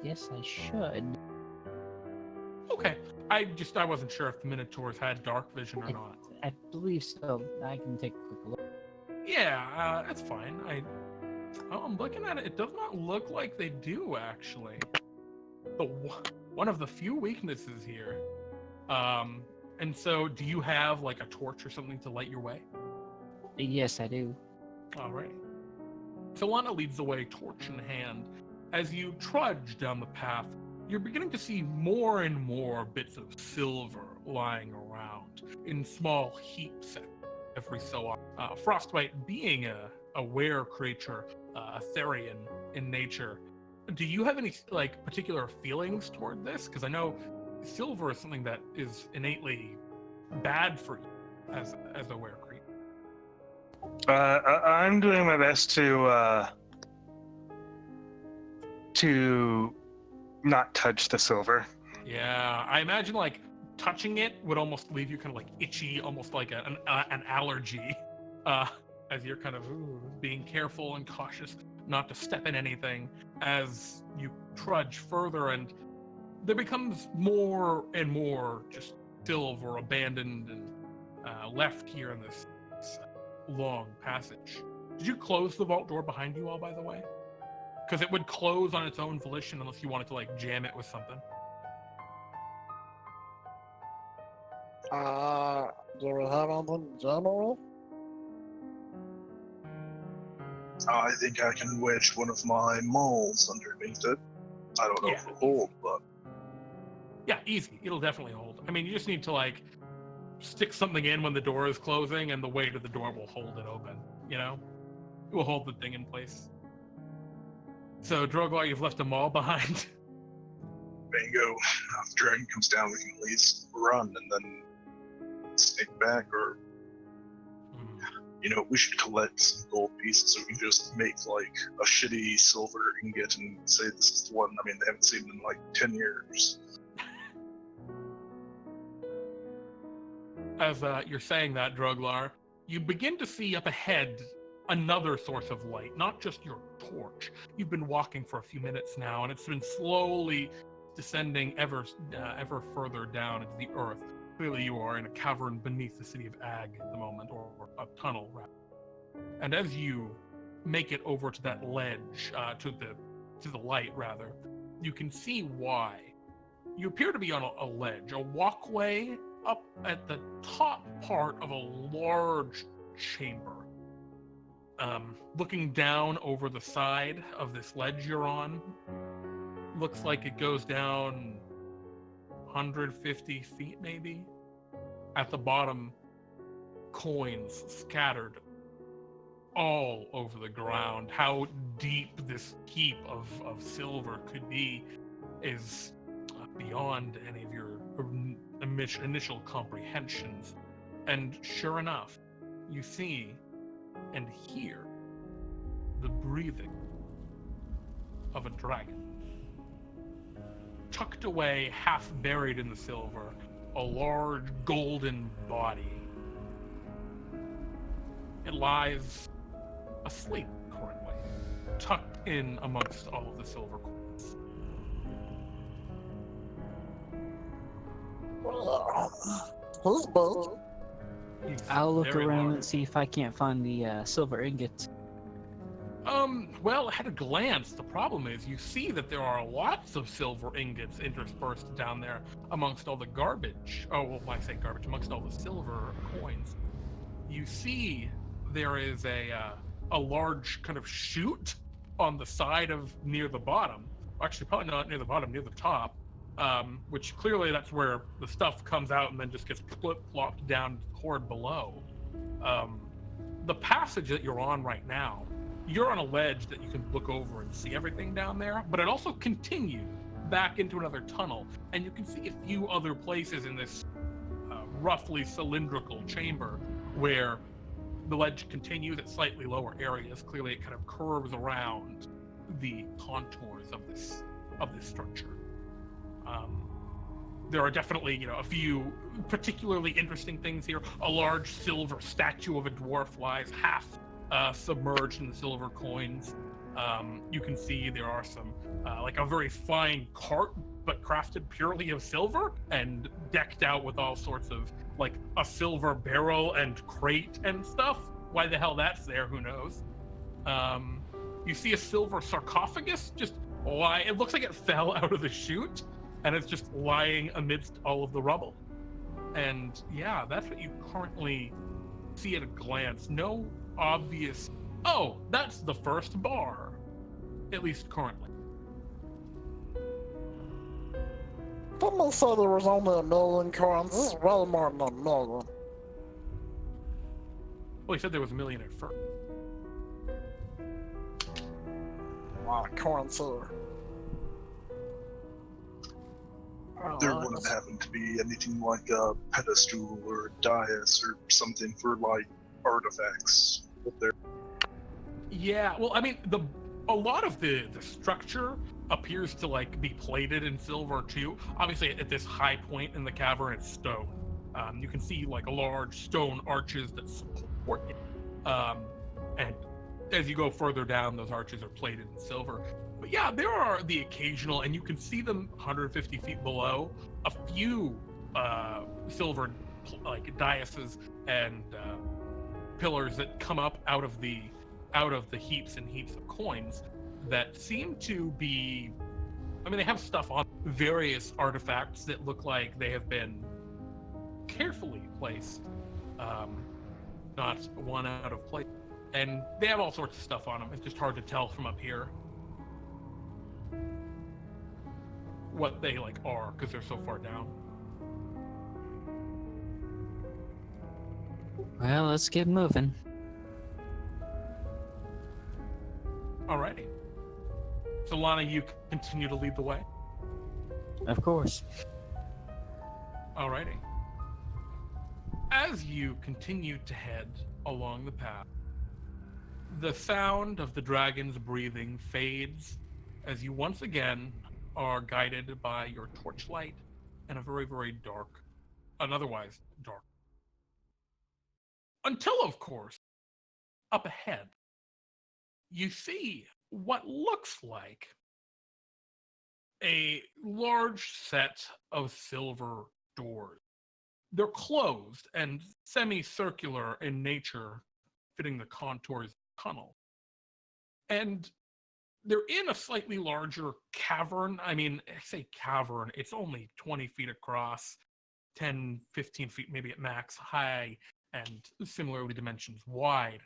Yes, I should. Okay. I wasn't sure if the Minotaurs had dark vision or not. I believe so. I can take a quick look. Yeah, that's fine. I'm looking at it. It does not look like they do, actually. One of the few weaknesses here. And so, do you have like a torch or something to light your way? Yes, I do. All right. So Lana leads the way, torch in hand. As you trudge down the path, you're beginning to see more and more bits of silver lying around in small heaps every so often. Frostbyte, being a were creature, a Therian in nature, do you have any like particular feelings toward this? Because I know silver is something that is innately bad for you as a were creature. I'm doing my best to not touch the silver. Yeah, I imagine like touching it would almost leave you kind of like itchy, almost like an allergy, as you're kind of being careful and cautious not to step in anything as you trudge further, and there becomes more and more just silver abandoned and left here in this long passage. Did you close the vault door behind you all, by the way? Because it would close on its own volition unless you wanted to like jam it with something. Do we have anything general? I think I can wedge one of my mauls underneath it. I don't know if it'll hold, but Yeah, easy. It'll definitely hold. I mean, you just need to like stick something in when the door is closing, and the weight of the door will hold it open. You know, it will hold the thing in place. So, Droglar, you've left a maul behind. bingo. If the dragon comes down, we can at least run and then sneak back, or we should collect some gold pieces so we can just make like a shitty silver ingot and say this is the one. I mean, they haven't seen it in like 10 years. As you're saying that, Droglar, you begin to see up ahead another source of light, not just your torch. You've been walking for a few minutes now, and it's been slowly descending ever further down into the earth. Clearly, you are in a cavern beneath the city of Ag at the moment, or a tunnel, rather. And as you make it over to that ledge, to the light rather, you can see why. You appear to be on a ledge, a walkway up at the top part of a large chamber. Looking down over the side of this ledge you're on, looks like it goes down 150 feet maybe. At the bottom, coins scattered all over the ground. How deep this heap of silver could be is beyond any of your initial comprehensions. And sure enough, you see and hear the breathing of a dragon. Tucked away, half buried in the silver, a large golden body. It lies asleep currently, tucked in amongst all of the silver coins. Who's big? He's I'll look very around large. and see if I can't find the silver ingots. Well, at a glance, the problem is you see that there are lots of silver ingots interspersed down there amongst all the garbage. Oh, well, when I say garbage, amongst all the silver coins. You see there is a large kind of chute on the side of near the bottom. Actually, probably not near the bottom, near the top. Which clearly that's where the stuff comes out and then just gets plopped down to the horde below. The passage that you're on right now, you're on a ledge that you can look over and see everything down there, but it also continues back into another tunnel, and you can see a few other places in this roughly cylindrical chamber where the ledge continues at slightly lower areas. Clearly it kind of curves around the contours of this structure. There are definitely, a few particularly interesting things here. A large silver statue of a dwarf lies half submerged in the silver coins. You can see there are some, like a very fine cart, but crafted purely of silver and decked out with all sorts of, like, a silver barrel and crate and stuff. Why the hell that's there, who knows? You see a silver sarcophagus just lie. It looks like it fell out of the chute, and it's just lying amidst all of the rubble. And yeah, that's what you currently see at a glance. No obvious, oh, that's the first bar, at least currently. Didn't they say there was only 1,000,000 coins? This is way more than 1,000,000. Well, he said there was 1,000,000 at first. A lot of coins here. There wouldn't happen to be anything like a pedestal or a dais or something for, like, artifacts up there. Yeah, well, I mean, a lot of the structure appears to, like, be plated in silver too. Obviously, at this high point in the cavern, it's stone. You can see, like, large stone arches that support it. And as you go further down, those arches are plated in silver. But yeah, there are the occasional, and you can see them 150 feet below, a few silver, like, daises and pillars that come up out of the heaps and heaps of coins that seem to be, I mean, they have stuff on various artifacts that look like they have been carefully placed, not one out of place. And they have all sorts of stuff on them. It's just hard to tell from up here what they, like, are, because they're so far down. Well, let's get moving. Alrighty. So Lana, you continue to lead the way? Of course. Alrighty. As you continue to head along the path, the sound of the dragon's breathing fades as you once again are guided by your torchlight and a very, very dark, an otherwise dark. Until, of course, up ahead, you see what looks like a large set of silver doors. They're closed and semicircular in nature, fitting the contours of the tunnel. And they're in a slightly larger cavern. I mean, I say cavern, it's only 20 feet across, 10, 15 feet maybe at max high, and similarly dimensions wide.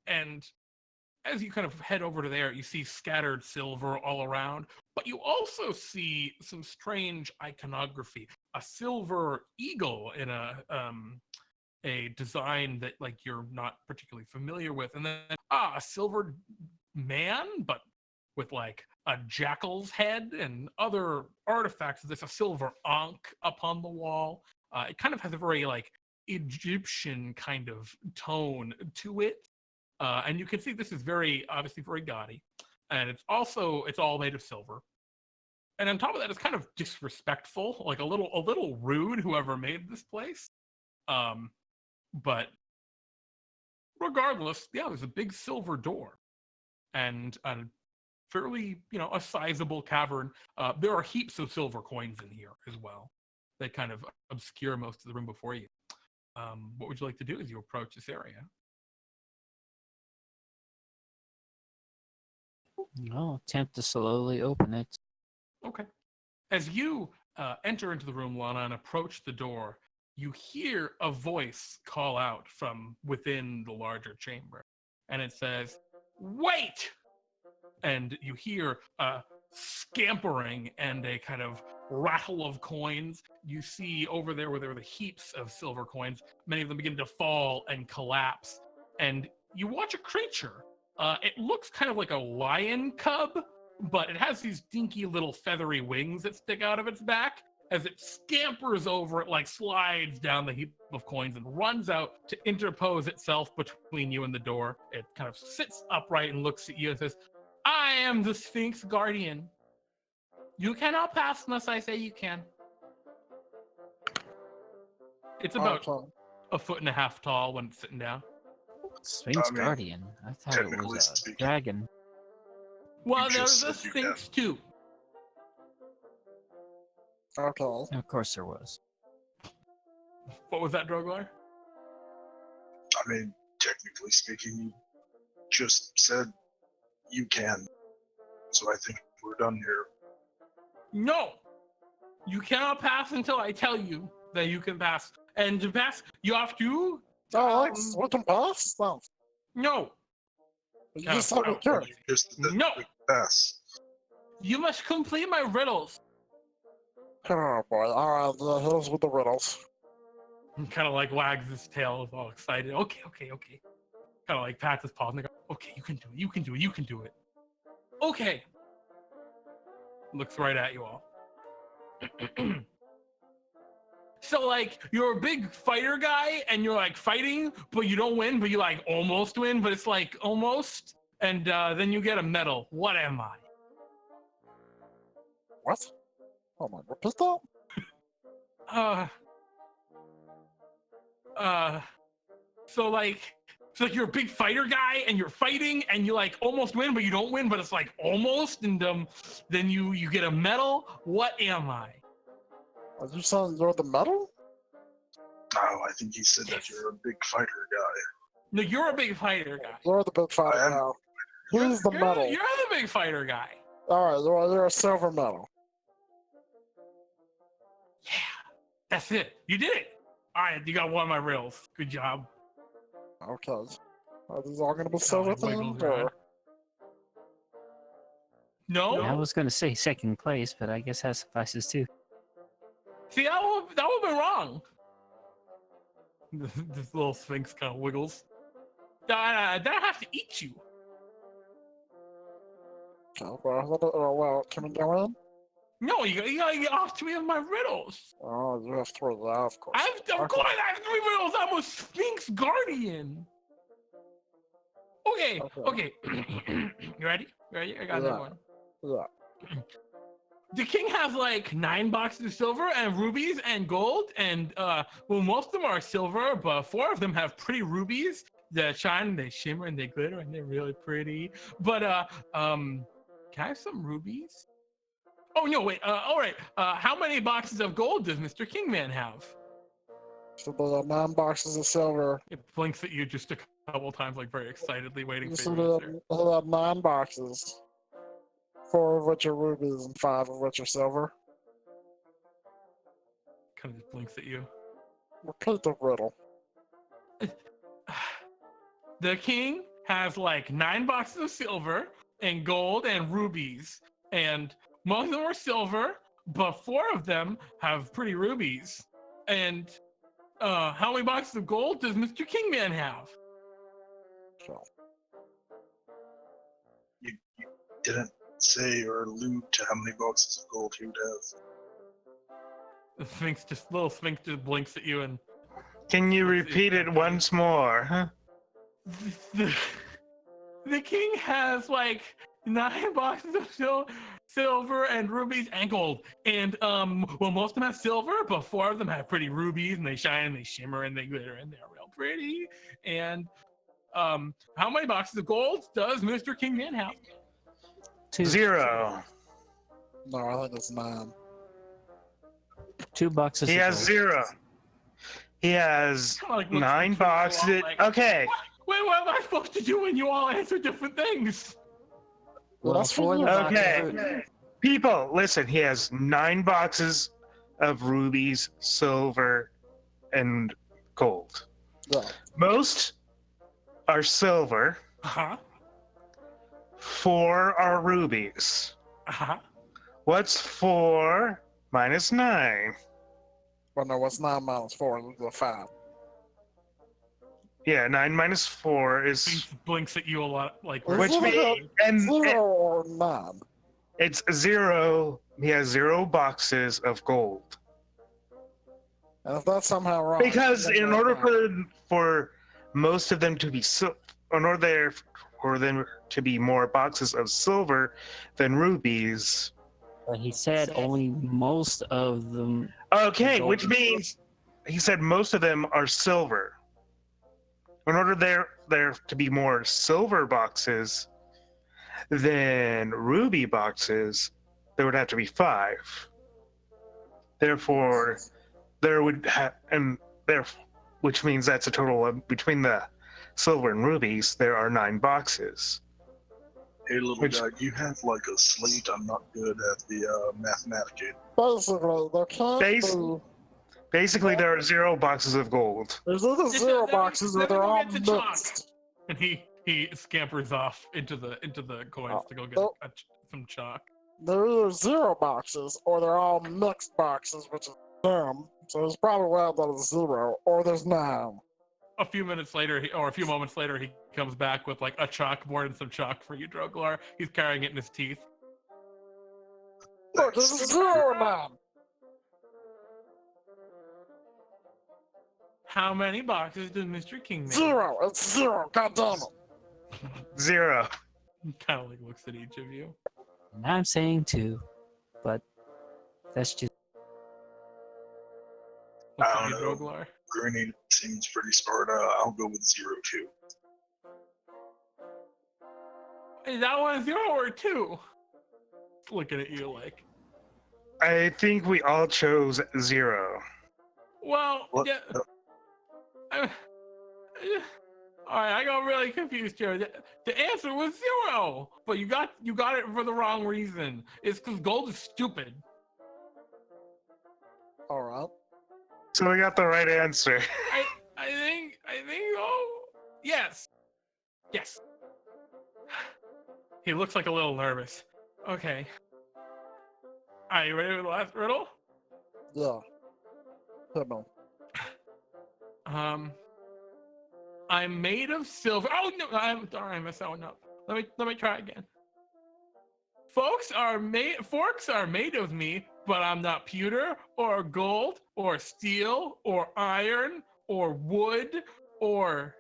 And as you kind of head over to there, you see scattered silver all around, but you also see some strange iconography. A silver eagle in a design that like you're not particularly familiar with, and then a silver man, but with like a jackal's head and other artifacts. There's a silver ankh upon the wall. It kind of has a very like Egyptian kind of tone to it. And you can see this is very, obviously very gaudy. And it's all made of silver. And on top of that, it's kind of disrespectful, like a little rude, whoever made this place. But regardless, yeah, there's a big silver door and a fairly, a sizable cavern. There are heaps of silver coins in here as well. They kind of obscure most of the room before you. What would you like to do as you approach this area? I'll attempt to slowly open it. Okay. As you enter into the room, Lana, and approach the door, you hear a voice call out from within the larger chamber. And it says, "Wait!" And you hear a scampering and a kind of rattle of coins. You see over there where there are the heaps of silver coins, many of them begin to fall and collapse. And you watch a creature. It looks kind of like a lion cub, but it has these dinky little feathery wings that stick out of its back. As it scampers over, it like slides down the heap of coins and runs out to interpose itself between you and the door. It kind of sits upright and looks at you and says, "I am the Sphinx Guardian. You cannot pass unless I say you can." It's about Okay. a foot and a half tall when it's sitting down. Sphinx I mean, Guardian. I thought it technically was a speaking. dragon. Well, You just there's a said you Sphinx too. Okay. Of course there was. What was that, Droglar? I mean, technically speaking, you just said you can. So I think we're done here. No! You cannot pass until I tell you that you can pass. And to pass, you have to... Oh, thanks. We can pass? No. No! You just said we could. You just said No! we pass. You must complete my riddles. Oh boy. Alright, yeah, here's with the riddles. Kind of like wags his tail, all excited. Okay. Kind of like pats his paws and they go, "Okay, you can do it. Okay." Looks right at you all. So like you're a big fighter guy and you're like fighting, but you don't win, but you like almost win, but it's like almost, and then you get a medal. What am I? What? Oh my, repeat that? So like you're a big fighter guy and you're fighting and you like almost win, but you don't win, but it's like almost, and then you get a medal. What am I? Are you saying you're the medal? No, I think he said that you're a big fighter guy. No, you're a big fighter guy. You're the big fighter I am. now. He's the medal. You're the big fighter guy. Alright, you're a silver medal. Yeah, that's it. You did it. All right, you got one of my riddles. Good job. Okay. Are these all gonna be silver like wiggles themed, around. or? No. I was going to say second place, but I guess that suffices too. See, that would have been wrong. This little sphinx kind of wiggles. Then I have to eat you. Okay, well, can we go in? No, you gotta get off 3 of my riddles. Oh, you have 3, yeah, of course. Of course, I have 3 riddles. I'm a Sphinx Guardian. Okay. You ready? I got another one. Yeah. The king has like 9 boxes of silver and rubies and gold, and most of them are silver, but 4 of them have pretty rubies that shine and they shimmer and they glitter and they're really pretty. But can I have some rubies? Oh no, wait. All right. How many boxes of gold does Mr. Kingman have? So there are 9 boxes of silver. It blinks at you just to couple times, like very excitedly waiting You for said your he answer. had 9 boxes. 4 of which are rubies and 5 of which are silver. Kind of just blinks at you. Repeat the riddle. The king has like 9 boxes of silver and gold and rubies, and most of them are silver, but 4 of them have pretty rubies. And how many boxes of gold does Mr. Kingman have? So, You didn't say or allude to how many boxes of gold he would have. Little Sphinx just blinks at you, and Can you Let's see. repeat it once more? Huh? the king has like 9 boxes of silver and rubies and gold, and well, most of them have silver, but 4 of them have pretty rubies, and they shine and they shimmer and they glitter and they're real pretty. And how many boxes of gold does Mr. Kingman have? 2. 0. no, I think it's 9. 2 boxes. He of has gold. 0. He has Kinda like looks 9 between you all, boxes. like, Okay. Wait, what am I supposed to do when you all answer different things? Well, That's for 4 of the you. boxes. Okay. People, listen. He has 9 boxes of rubies, silver, and gold. Yeah. Most are silver. Uh-huh. 4 are rubies. Uh-huh. What's 4 minus 9? Well, no, what's 9 minus 4? It's a 5. Yeah, 9 minus 4 is. Sphinx blinks at you a lot, like Well, Which Zero- means. And 0 or 9. it's 0. He has 0 boxes of gold. And if that's somehow wrong. Because then in that's order fine. for most of them to be in order for them to be more boxes of silver than rubies. But he said only most of them. Okay, Gold. which means he said most of them are silver. In order there to be more silver boxes than ruby boxes, there would have to be 5. Therefore, there would have, and there, which means that's a total of between the silver and rubies, there are 9 boxes. Hey, little Which- guy, do you have like a slate? I'm not good at the mathematics. Basically, there can't Base- be. Basically, there are 0 boxes of gold. There's either Just 0 let me- boxes or let me they're go all get the chalk. mixed. And he scampers off into the coins to go get oh. some chalk. They're either 0 boxes or they're all mixed boxes, which is dumb. So there's probably one that is 0 or there's 9. A few moments later, he comes back with like a chalkboard and some chalk for you, Droglar. He's carrying it in his teeth. Look, this is 0 or 9. How many boxes does Mr. King make? 0. It's 0. God damn it. 0. Kind of like looks at each of you. And I'm saying 2, but that's just. Looks I at you, don't know. Droglar. Greenie seems pretty smart. I'll go with 0 too. Is that one 0 or 2? Looking at you like. I think we all chose 0. Well, What? yeah. All right, I got really confused here. The answer was 0, but you got it for the wrong reason. It's because gold is stupid. Alright. So we got the right answer. I think oh yes. He looks like a little nervous. Okay. Are you ready for the last riddle? Yeah. Hit me. I'm made of silver. Oh no, I messed that one up. Let me try again. Forks are made of me, but I'm not pewter or gold or steel or iron or wood or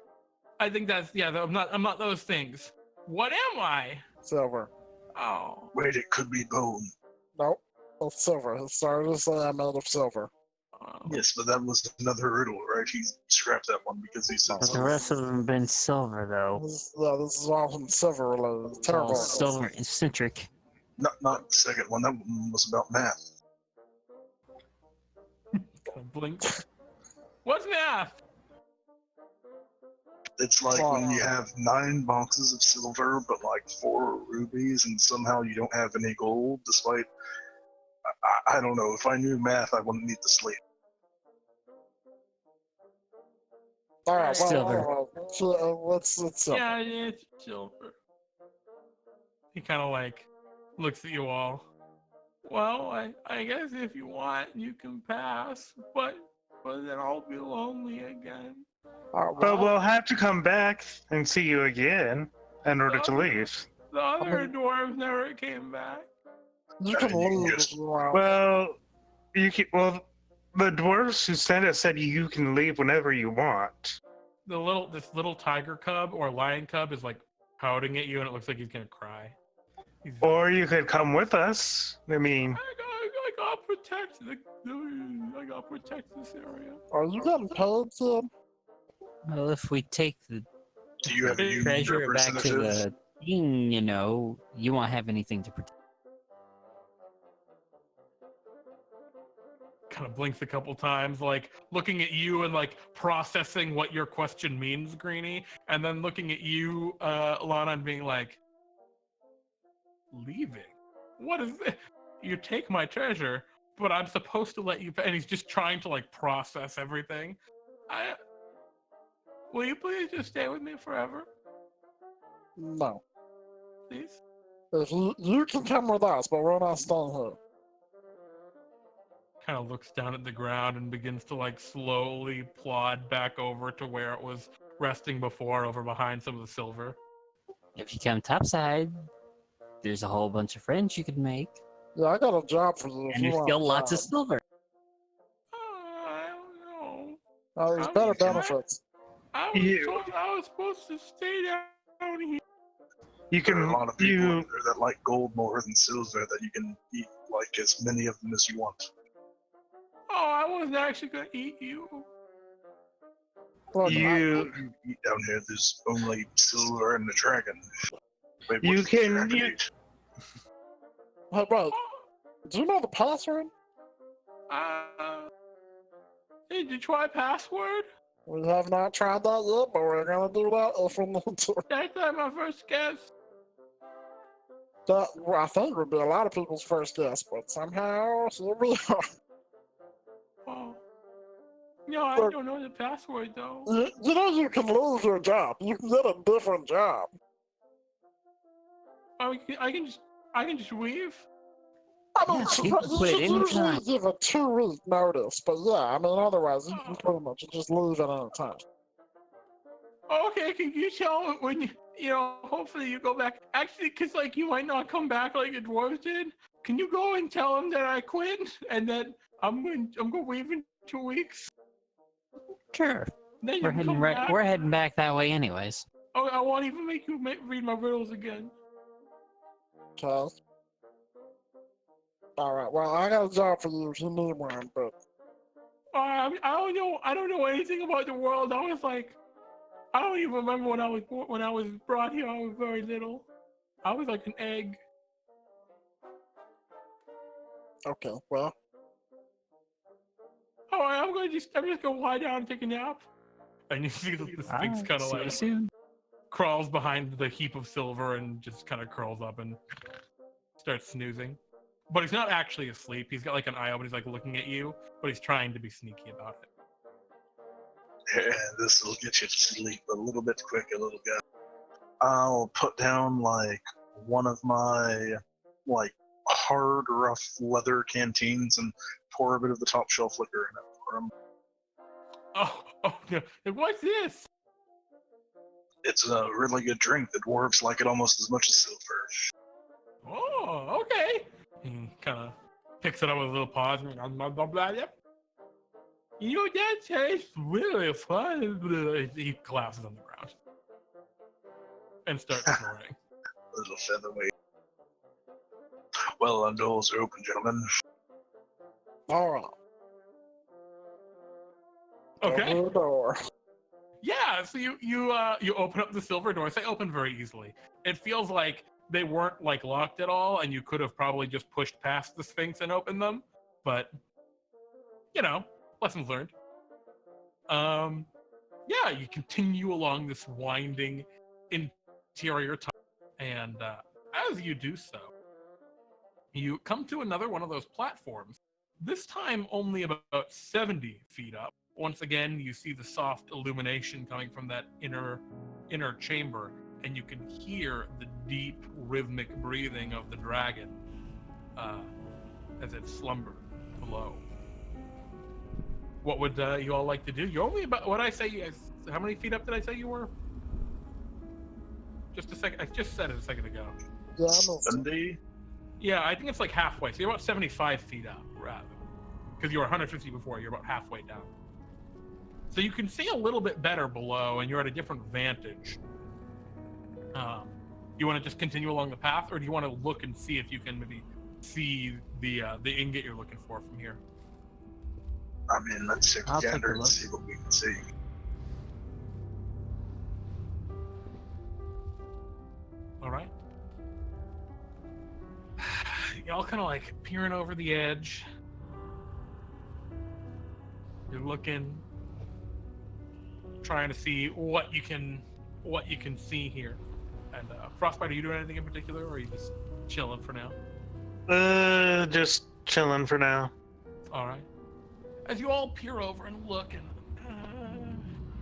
I think that's I'm not those things. What am I? Silver. Oh. Wait, it could be bone. Nope. It's silver. It started to say I'm made of silver. Yes, but that was another riddle, right? He scrapped that one because he said But the silver. rest of them have been silver, though. This is all from silver related. It's It's all terrible. silver centric. Not the second one. That one was about math. Blink. What's math? It's like when you have 9 boxes of silver, but like 4 rubies, and somehow you don't have any gold, despite. I don't know. If I knew math, I wouldn't need to sleep. All right, Silver. let's Yeah, it's silver. He kind of like looks at you all. Well, I guess if you want, you can pass, but then I'll be lonely again. But we'll have to come back and see you again in order to leave. The other dwarves never came back. you can You can leave just- if you want. Well, the dwarves who sent us said you can leave whenever you want. This little tiger cub or lion cub is like pouting at you, and it looks like he's gonna cry. Or you could come with us. I mean, I gotta protect I gotta protect this area. Are you getting paid, kid? Well, if we take the Do you have a union treasure back to representative? the king, you won't have anything to protect. Kind of blinks a couple times, like looking at you and like processing what your question means, Greenie, and then looking at you, Lana, and being like, leaving? What is this? You take my treasure, but I'm supposed to let you. And he's just trying to like process everything. Will you please just stay with me forever, No. please? If you can come with us, but we're not staying here. Kind of looks down at the ground and begins to like slowly plod back over to where it was resting before, over behind some of the silver. If you come topside, there's a whole bunch of friends you could make, Yeah, I got a job for you if and you there's want. still a lots of job. silver. I don't know. There's I'm better trying- benefits. I was You- told I was supposed to stay down here. you There are a can lot of people out there that like gold more than silver, that you can eat like as many of them as you want. Oh, I wasn't actually gonna eat you. Look, you You eat down here. There's only silver and the dragon. Wait, what You does the can- dragon you- eat? Hey, wait, do you know the password? Hey, did you try password? We have not tried that yet, but we're gonna do that if we need to. That's like my first guess. That, I think, would be a lot of people's first guess, but somehow, here we are. Oh. No, I Look. don't know the password though. You know you can lose your job. You can get a different job. I can just leave. I mean, Yeah, you can you quit should usually anytime. give a 2-week notice, but yeah, I mean, otherwise, you can Oh. pretty much just leave at any time. Okay, can you tell when hopefully you go back. Actually, because like you might not come back like the dwarves did. Can you go and tell them that I quit and that I'm going to leave in 2 weeks? Sure. Then you We're can heading come right. back. We're heading back that way, anyways. Oh, I won't even make you read my riddles again. Okay. Alright, well, I got a job for you if you need one, but I don't know anything about the world. I don't even remember when I was brought here. I was very little. I was like an egg. okay, well, Oh, I'm just gonna lie down and take a nap. And you see the Sphinx Alright, kind of see you like soon. crawls behind the heap of silver and just kind of curls up and starts snoozing. But he's not actually asleep. He's got like an eye open. He's like looking at you, but he's trying to be sneaky about it. Yeah, this will get you to sleep a little bit quicker, little guy. I'll put down like one of my like hard, rough leather canteens and pour a bit of the top shelf liquor in it for him. Oh no! What's this? It's a really good drink. The dwarves like it almost as much as silver. Oh, okay. He kind of picks it up with a little pause. And blah, blah, blah, yep. That tastes really fun. He collapses on the ground and starts snoring. Little featherweight. Well, the doors are open, gentlemen. alright. Okay. Open the door. Yeah. So you open up the silver doors. They open very easily. It feels like they weren't like locked at all, and you could have probably just pushed past the Sphinx and opened them. But lessons learned. yeah, you continue along this winding interior tunnel, and as you do so, you come to another one of those platforms, this time only about 70 feet up. Once again, you see the soft illumination coming from that inner chamber, and you can hear the deep rhythmic breathing of the dragon as it slumbers below. What would you all like to do? You're only about, what I say, how many feet up did I say you were? Just a second, I just said it a second ago. Yeah, I'm a, Sunday. Yeah, I think it's like halfway. So you're about 75 feet up, rather. Because you were 150 before, you're about halfway down. So you can see a little bit better below, and you're at a different vantage. You want to just continue along the path, or do you want to look and see if you can maybe see the ingot you're looking for from here? I mean, let's take I'll a take a gander and look. see what we can see. All right. Y'all kind of like peering over the edge. You're looking, trying to see what you can see here. And Frostbyte, are you doing anything in particular, or are you just chilling for now? Just chilling for now. All right. As you all peer over and look, and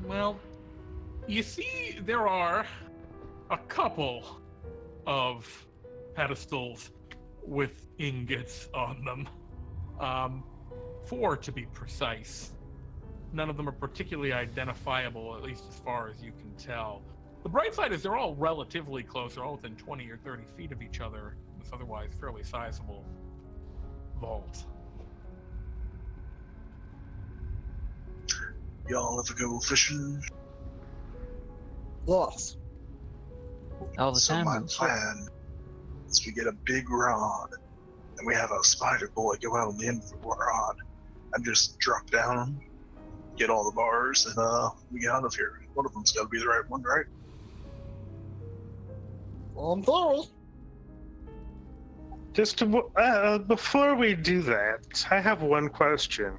well, you see there are a couple of pedestals with ingots on them. 4 to be precise. None of them are particularly identifiable, at least as far as you can tell. The bright side is they're all relatively close. They're all within 20 or 30 feet of each other. This otherwise fairly sizable vault. Y'all ever go fishing? yes. All the So time. my on the ship. plan is we get a big rod, and we have a spider boy go out on the end of the rod, and just drop down, get all the bars, and we get out of here. One of them's got to be the right one, right? In theory. Just to, before we do that, I have one question.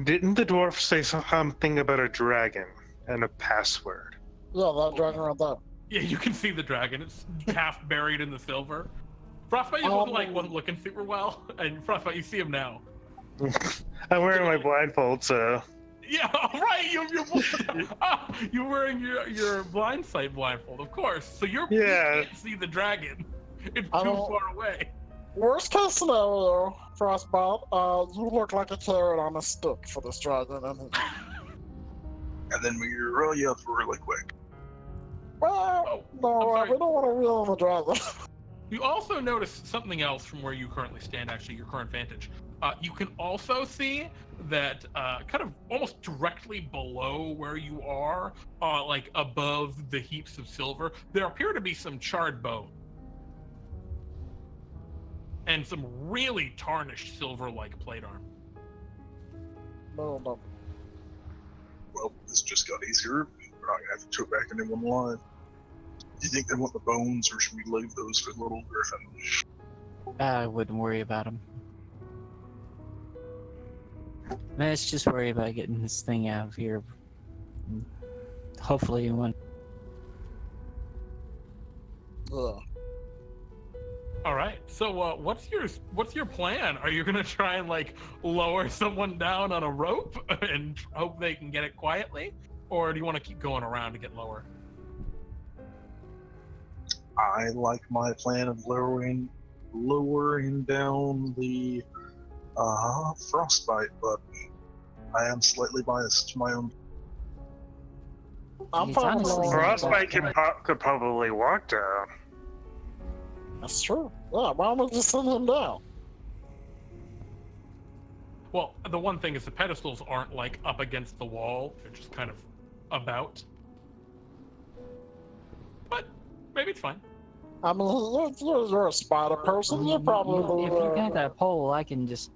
Didn't the dwarf say something about a dragon and a password? Yeah, that dragon right there. Yeah, you can see the dragon. It's half buried in the silver. Frostbite wasn't looking super well, and Frostbite, you see him now. I'm wearing my blindfold, so Yeah, right. You're wearing your blind sight blindfold, of course. So you Yeah. can't see the dragon. It's I too don't- far away. Worst case scenario, Frostbite, you look like a carrot on a stick for this dragon. And And then we roll you up really quick. well, Oh, no, I'm sorry. we don't want to reel on the dragon. You also notice something else from where you currently stand, actually, your current vantage. You can also see that kind of almost directly below where you are, like above the heaps of silver, there appear to be some charred bone. And some really tarnished silver-like plate armor. No. Well, this just got easier. We're not gonna have to took back anyone alive. Do you think they want the bones, or should we leave those for the little griffin? I wouldn't worry about him. Let's just worry about getting this thing out of here. Hopefully, one. Yeah. All right. So, what's your plan? Are you gonna try and like lower someone down on a rope and hope they can get it quietly, or do you want to keep going around to get lower? I like my plan of lowering down the frostbite, but I am slightly biased to my own. I'm It's fine with honestly lowering not Frostbite that could probably walk down. That's true. Yeah, why don't we just send him down? Well, the one thing is the pedestals aren't like up against the wall; they're just kind of about. But maybe it's fine. I mean, you're a spider person. You're probably If you got that pole, I can just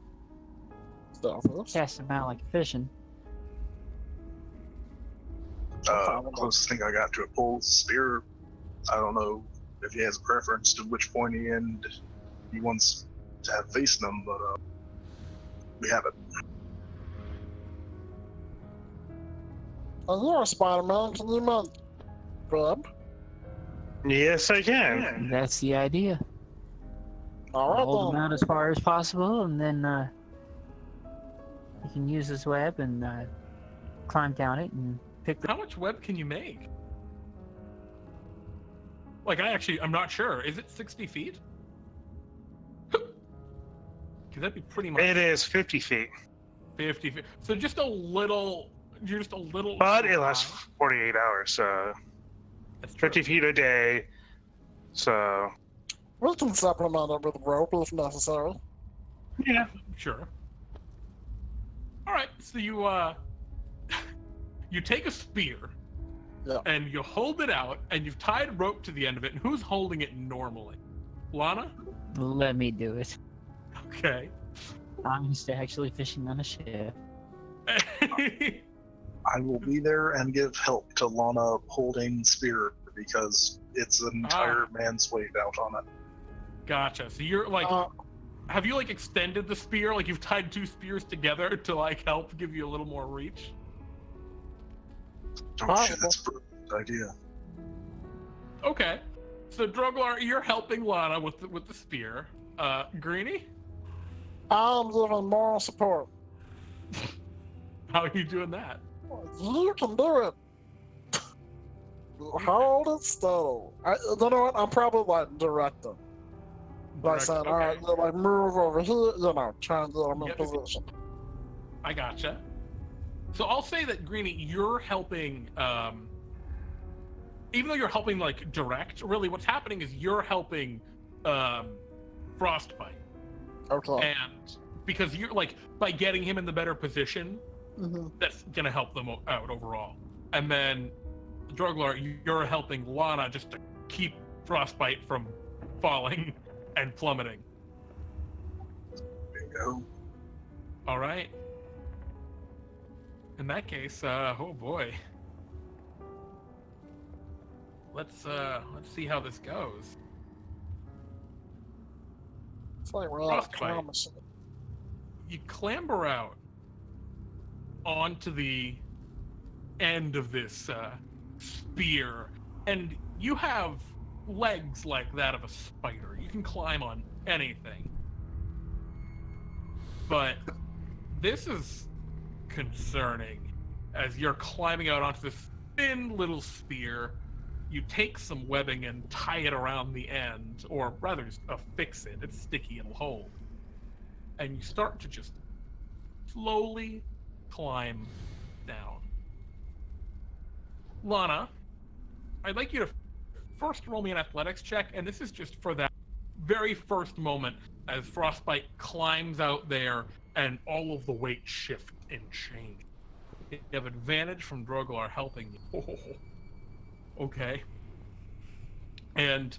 stealthy. cast him out like fishing. Closest thing I got to a pole spear. I don't know if he has a preference to which pointy end he wants to have facing him, but we have it. Oh, you're a Spider-Man. Can you make web? Yes, I can. That's the idea. Alright Hold them then. out as far as possible, and then you can use this web and climb down it and pick the. How much web can you make? Like, I'm not sure. Is it 60 feet? Because that'd be pretty much It is 50 feet, 50 feet. So just a little. You're just a little. but it shy. lasts 48 hours, so That's true. 50 feet a day. So, We can supplement it with rope if necessary. yeah. Sure. All right. So you you take a spear. Yeah. And you hold it out, and you've tied rope to the end of it. And who's holding it normally? Lana? Let me do it. Okay. I'm just actually fishing on a ship. I will be there and give help to Lana holding spear because it's an entire man's weight out on it. Gotcha. So you're like, have you like extended the spear? Like you've tied two spears together to like help give you a little more reach? Oh shit, that's a brilliant idea. Okay. So Droglar, you're helping Lana with the spear. Greenie, I'm giving moral support. how are you doing that? You can do it. Hold it still. You know what? I'm probably like directing. Like saying, Okay. alright, you like move over here, you know, try and get them in Yep. position. I gotcha. So I'll say that Greenie, you're helping. Even though you're helping like direct, really, what's happening is you're helping Frostbyte, Okay. and because you're like by getting him in the better position, Mm-hmm. that's gonna help them out overall. And then Droglar, you're helping Lana just to keep Frostbyte from falling and plummeting. Bingo. All right. In that case, oh boy. Let's see how this goes. It's like we're out of Frostbite. promise. You clamber out onto the end of this spear, and you have legs like that of a spider. You can climb on anything. But this is concerning as you're climbing out onto this thin little spear. You take some webbing and tie it around the end, or rather affix it. It's sticky, it'll hold. And you start to just slowly climb down. Lana, I'd like you to first roll me an athletics check, and this is just for that very first moment as Frostbyte climbs out there and all of the weight shift and change. You have advantage from Droglar helping you. Okay. And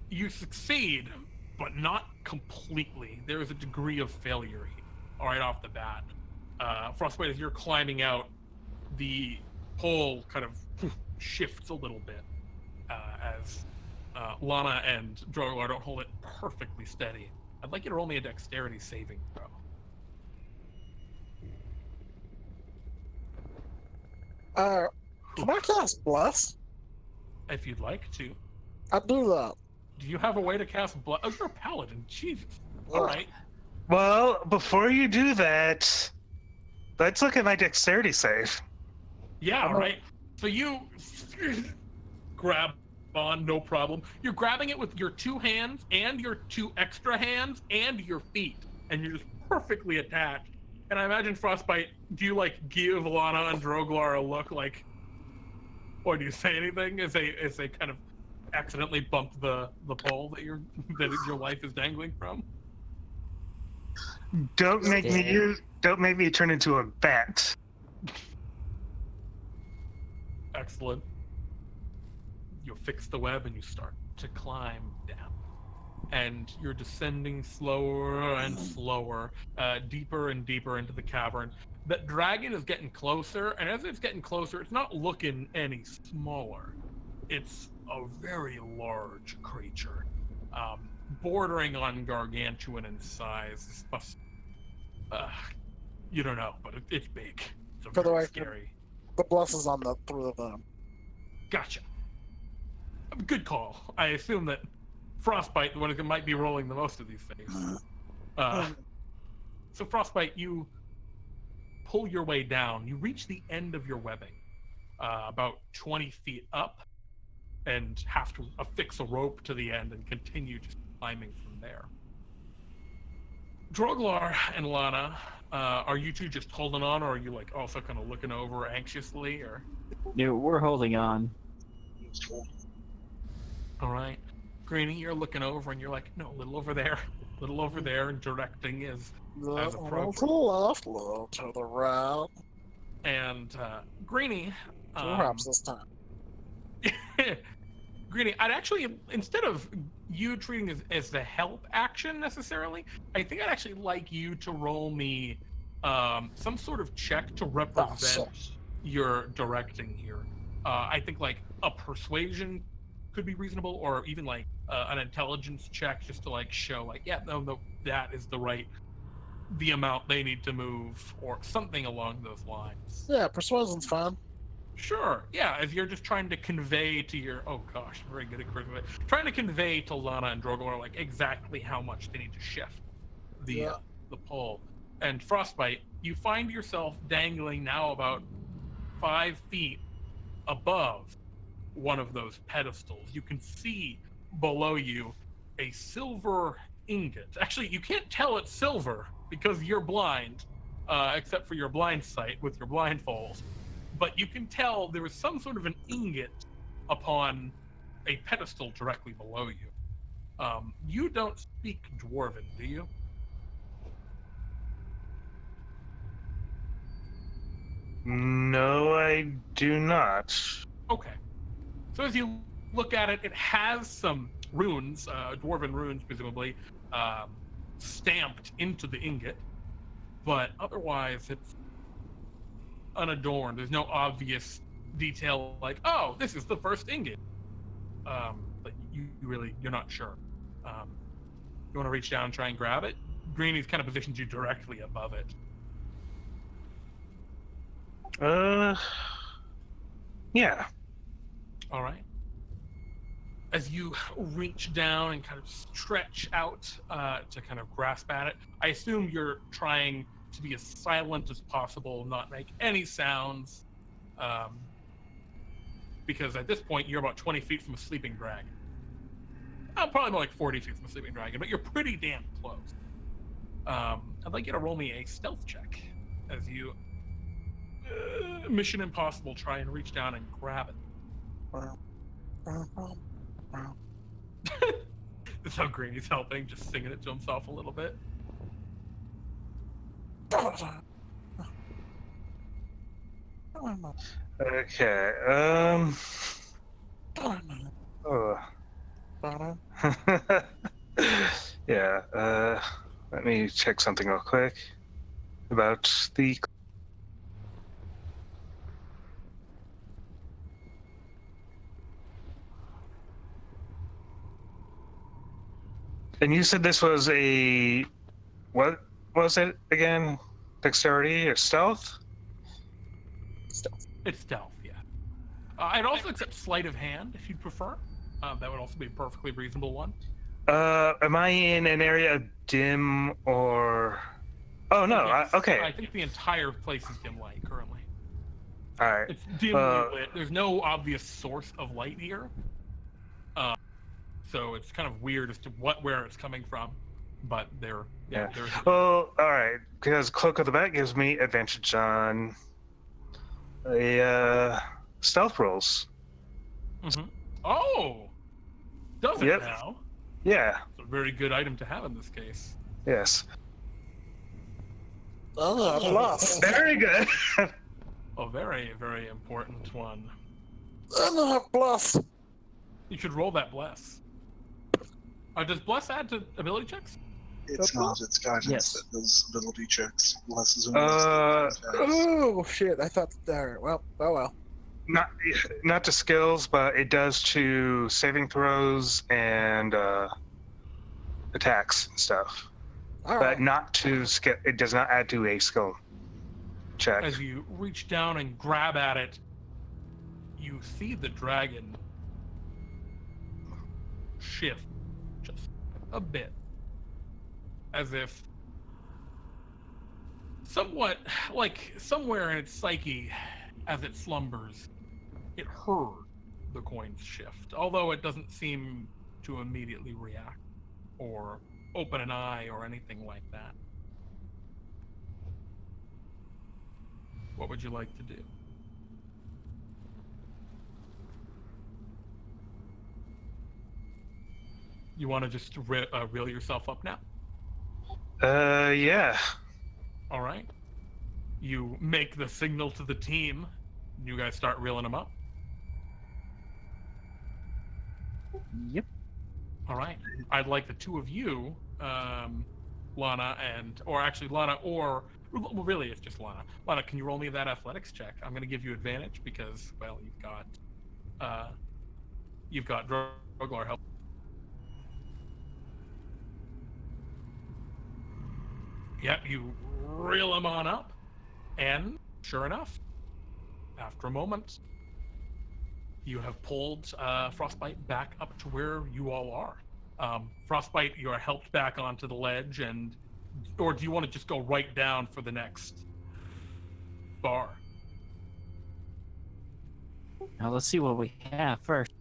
you succeed, but not completely. There is a degree of failure here, right off the bat. Frostbyte, as you're climbing out, the pole kind of shifts a little bit as Lana and Droglar don't hold it perfectly steady. I'd like you to roll me a dexterity saving throw. Can I cast Bless? If you'd like to. I do that. Do you have a way to cast blood? Oh, you're a paladin. Jesus. Yeah. All right. Well, before you do that, let's look at my dexterity save. Yeah, I'm right. So you grab on, no problem. You're grabbing it with your two hands and your two extra hands and your feet, and you're just perfectly attached. And I imagine Frostbyte, do you like give Lana and Droglar a look like, or do you say anything as they kind of accidentally bump the pole that your wife is dangling from? Don't make me turn into a bat. Excellent. You fix the web and you start to climb down. And you're descending slower and slower, deeper and deeper into the cavern. That dragon is getting closer, and as it's getting closer, it's not looking any smaller. It's a very large creature, bordering on gargantuan in size. You don't know, but it's big. It's For the very record, scary. the bless is on the three of them. Gotcha. Good call. I assume that Frostbyte, the one who might be rolling the most of these things. So Frostbyte, you pull your way down. You reach the end of your webbing, about 20 feet up, and have to affix a rope to the end and continue just climbing from there. Droglar and Lana, are you two just holding on, or are you like also kind of looking over anxiously, or? Yeah, we're holding on. All right. Greenie, you're looking over and you're like, no, a little over there, and directing as A little to appropriate. the left, a little to the right. And Greenie, Perhaps this time. Greenie, I'd actually, instead of you treating this as the help action necessarily, I think I'd actually like you to roll me some sort of check to represent your directing here. I think like a persuasion could be reasonable, or even like an intelligence check just to like show like, yeah, no, that is the amount they need to move, or something along those lines. Yeah, persuasion's fine. Sure. Yeah, if you're just trying to convey to your very good at persuasion. Trying to convey to Lana and Droglar like exactly how much they need to shift the pole. And Frostbyte, you find yourself dangling now about 5 feet above one of those pedestals. You can see below you a silver ingot. Actually, you can't tell it's silver because you're blind, except for your blind sight with your blindfold. But you can tell there is some sort of an ingot upon a pedestal directly below you. You don't speak Dwarven, do you? No, I do not. Okay. So as you look at it, it has some runes, Dwarven runes presumably, stamped into the ingot, but otherwise it's unadorned. There's no obvious detail like, oh, this is the first ingot. But you're not sure. You want to reach down and try and grab it? Greenie's kind of positions you directly above it. Yeah. All right. As you reach down and kind of stretch out to kind of grasp at it, I assume you're trying to be as silent as possible, not make any sounds, because at this point you're about 20 feet from a sleeping dragon. Probably more like 40 feet from a sleeping dragon, but you're pretty damn close. I'd like you to roll me a stealth check as you Mission Impossible try and reach down and grab it. That's how Greenie's helping, just singing it to himself a little bit. Okay. Yeah. Let me check something real quick about the. And you said this was a, what was it again? Dexterity or stealth? Stealth. It's stealth, yeah. I'd also accept sleight of hand if you'd prefer. That would also be a perfectly reasonable one. Am I in an area of dim or? Oh no. Yes, Okay. I think the entire place is dim light currently. All right. It's dimly lit. There's no obvious source of light here. So it's kind of weird as to where it's coming from, but there. Well, all right, because Cloak of the Bat gives me advantage on stealth rolls. Mm-hmm. Oh, does it Yep. now? Yeah. It's a very good item to have in this case. Yes. Oh, bless. Very good. A very, very important one. And I have bless. You should roll that bless. Does bless add to ability checks? It's not. It's guidance Yes. that does ability checks. Bless is Oh shit! I thought. Alright. Well. Oh well. Not to skills, but it does to saving throws and attacks and stuff. All But right. not to skill. It does not add to a skill. check. As you reach down and grab at it, you see the dragon shift just a bit, as if somewhat like somewhere in its psyche, as it slumbers, it heard the coins shift, although it doesn't seem to immediately react or open an eye or anything like that. What would you like to do? You want to just reel yourself up now? Yeah. All right. You make the signal to the team. You guys start reeling them up. Yep. All right. I'd like the two of you, Lana or well, really, it's just Lana. Lana, can you roll me that athletics check? I'm going to give you advantage because, well, you've got Droglar help. Yep, you reel him on up, and sure enough, after a moment, you have pulled Frostbyte back up to where you all are. Frostbyte, you are helped back onto the ledge, or do you want to just go right down for the next bar? Now let's see what we have first.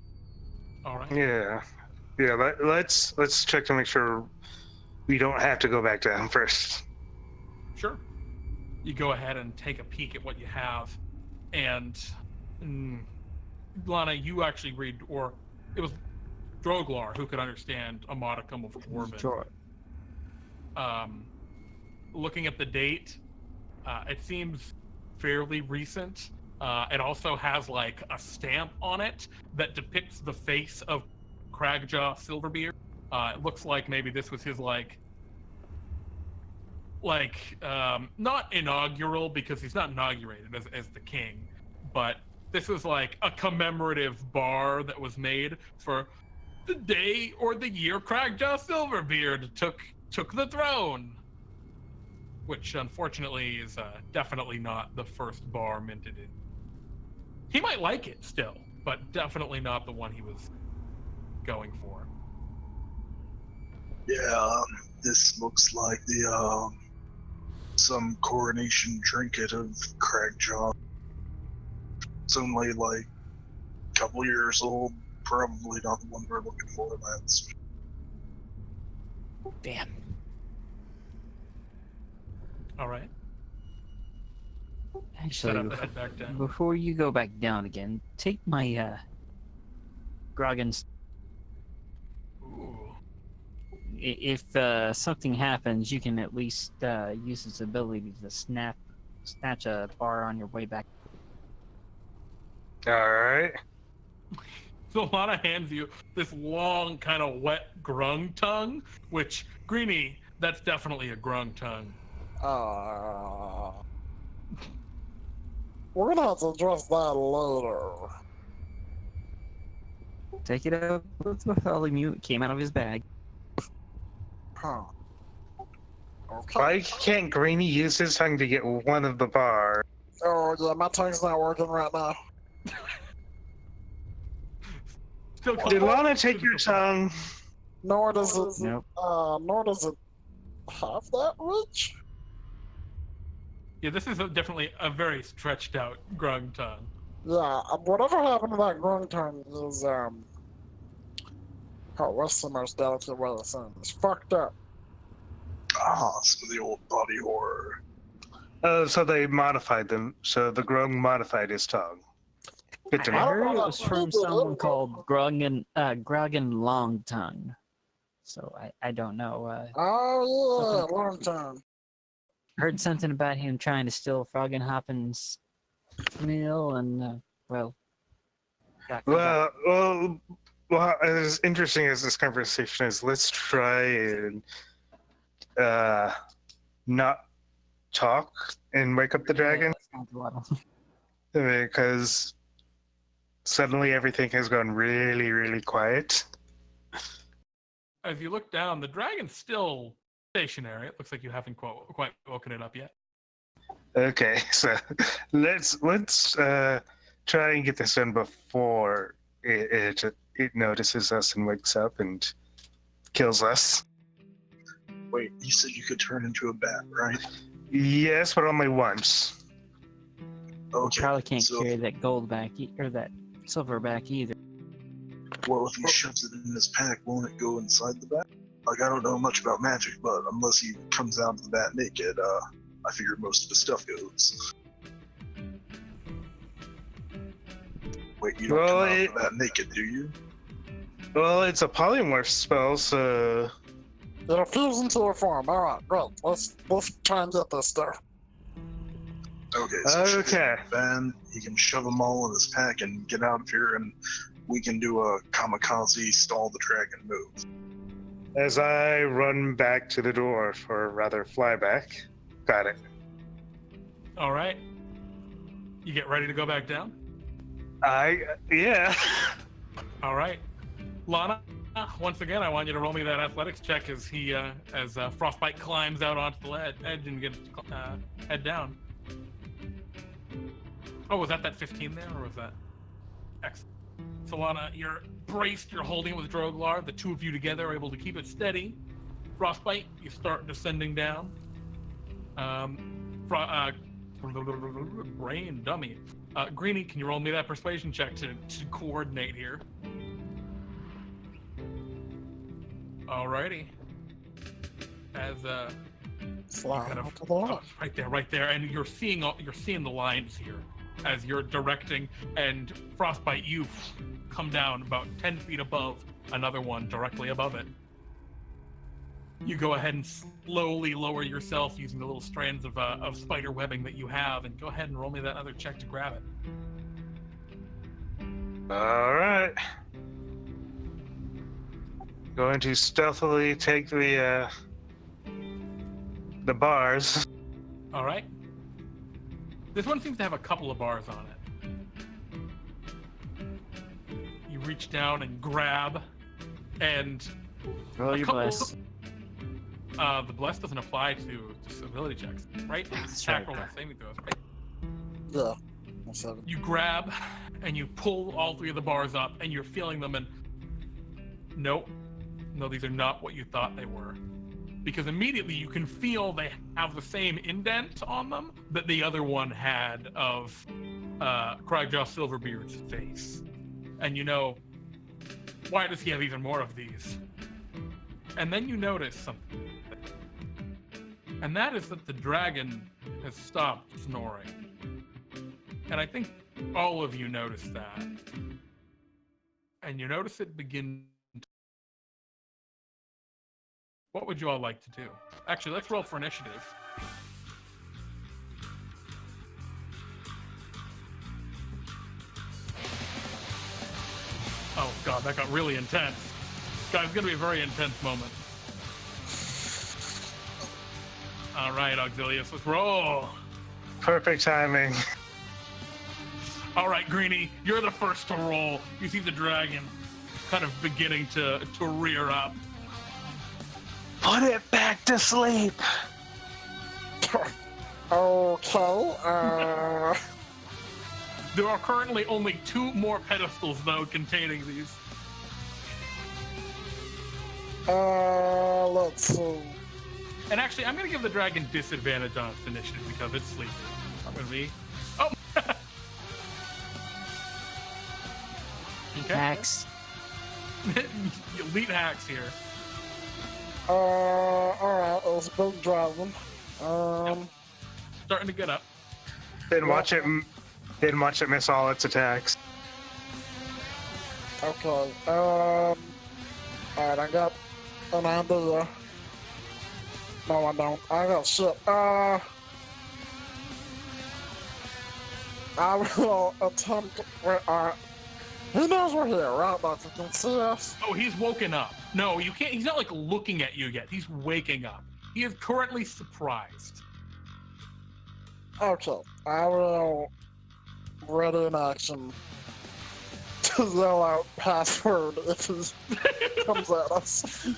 All right. Yeah. Let's check to make sure we don't have to go back down first. Sure. You go ahead and take a peek at what you have, and Lana, you actually read, or it was Droglar who could understand a modicum of Dwarven. Sure. Looking at the date, it seems fairly recent. It also has like a stamp on it that depicts the face of Cragjaw Silverbeard. It looks like maybe this was his not inaugural, because he's not inaugurated as the king, but this was like a commemorative bar that was made for the day or the year Cragjaw Silverbeard took the throne, which unfortunately is definitely not the first bar minted in. He might like it still, but definitely not the one he was going for. Yeah, this looks like the some coronation trinket of Cragjaw. It's only like a couple years old. Probably not the one we're looking for. That's Damn. All right. Set Actually, up the head back down. before you go back down again, take my Groggen's. Ooh. If something happens, you can at least use its ability to snatch a bar on your way back. All right. So Lana hands you this long, kind of wet grung tongue, which, Greenie, that's definitely a grung tongue. We're gonna have to address that later. Take it up with Bartholomew. It came out of his bag. Huh. Okay. Why can't Greenie use his tongue to get one of the bars? Oh yeah, my tongue's not working right now. Still Did Lana take your tongue? Nor does it. Nope. Nor does it have that reach. Yeah, this is definitely a very stretched out grung tongue. Yeah, whatever happened to that grung tongue is what's the most delicate way of saying this? Fucked up. some of the old body horror. Oh, so they modified them. So the Grung modified his tongue. Good to I know. heard it was from someone called Groggen Longtongue. So I don't know. Oh yeah, long time. Heard something about him trying to steal Froggenhoppen's meal, and well, got Well, as interesting as this conversation is, let's try and not talk and wake up the dragon, because suddenly everything has gone really, really quiet. As you look down, the dragon's still stationary. It looks like you haven't quite woken it up yet. Okay, so let's try and get this done before it notices us and wakes up and kills us. Wait, you said you could turn into a bat, right? Yes, but only once. Okay. Probably can't so, carry that gold back or that silver back either. Well, if he shoves it in his pack, won't it go inside the bat? Like, I don't know much about magic, but unless he comes out of the bat naked, I figure most of the stuff goes. Wait, you don't come out of the bat naked, do you? Well, it's a polymorph spell, so... It'll fuse into a form. Alright, great. Let's try and get this stuff. Okay, so Okay. then he can shove them all in his pack and get out of here, and we can do a kamikaze stall the dragon move. As I run back to the dwarf, or rather fly back. Got it. All right. You get ready to go back down? Yeah. All right. Lana, once again, I want you to roll me that athletics check as Frostbyte climbs out onto the edge and gets head down. Oh, was that 15 there, or was that? Excellent. So Lana, you're braced, you're holding it with Droglar. The two of you together are able to keep it steady. Frostbyte, you start descending down. Brain dummy. Greenie, can you roll me that persuasion check to coordinate here? Alrighty. As Slide kind of onto the left. right there, and you're seeing the lines here as you're directing, and Frostbyte, you come down about 10 feet above another one directly above it. You go ahead and slowly lower yourself using the little strands of spider webbing that you have, and go ahead and roll me that other check to grab it. All right. Going to stealthily take the bars. All right. This one seems to have a couple of bars on it. You reach down and grab, and Roll your couple- bless. the bless doesn't apply to ability checks, right? It's right, attack roll and saving throws, right? Yeah. That's it. You grab and you pull all three of the bars up, and you're feeling them, and no, these are not what you thought they were. Because immediately you can feel they have the same indent on them that the other one had of Cragjaw Silverbeard's face. And you know, why does he have even more of these? And then you notice something. And that is that the dragon has stopped snoring. And I think all of you noticed that. And you notice it begin. What would you all like to do? Actually, let's roll for initiative. Oh god, that got really intense. Guys, it's gonna be a very intense moment. All right, Auxilius, let's roll. Perfect timing. All right, Greenie, you're the first to roll. You see the dragon kind of beginning to rear up. Put it back to sleep. Okay, There are currently only 2 more pedestals, though, containing these. let's see. And actually, I'm going to give the dragon disadvantage on its initiative because it's sleeping. I'm going to be... Oh! Okay. Hacks. Elite hacks here. Alright, it was a big dragon. Starting to get up. Then watch it miss all its attacks. Okay, alright, I got an idea. No, I don't. I got shit. I will attempt. He knows we're here, right? Like, you can see us. Oh, he's woken up. No, you can't. He's not like looking at you yet. He's waking up. He is currently surprised. Okay, I will ready in action to yell out password if he comes at us.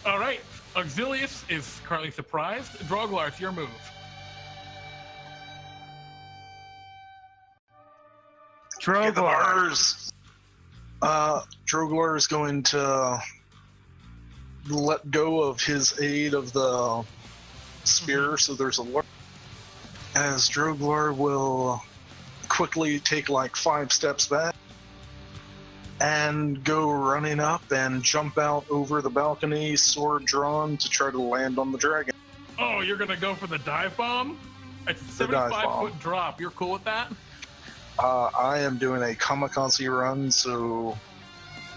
All right. Auxilius is currently surprised. Droglar, it's your move. Get the Droglar. bars. Droglar is going to let go of his aid of the spear, so there's a lurk. As Droglar will quickly take like 5 steps back and go running up and jump out over the balcony, sword drawn, to try to land on the dragon. Oh, you're gonna go for the dive bomb? It's a The dive 75-foot drop. You're cool with that? I am doing a kamikaze run, so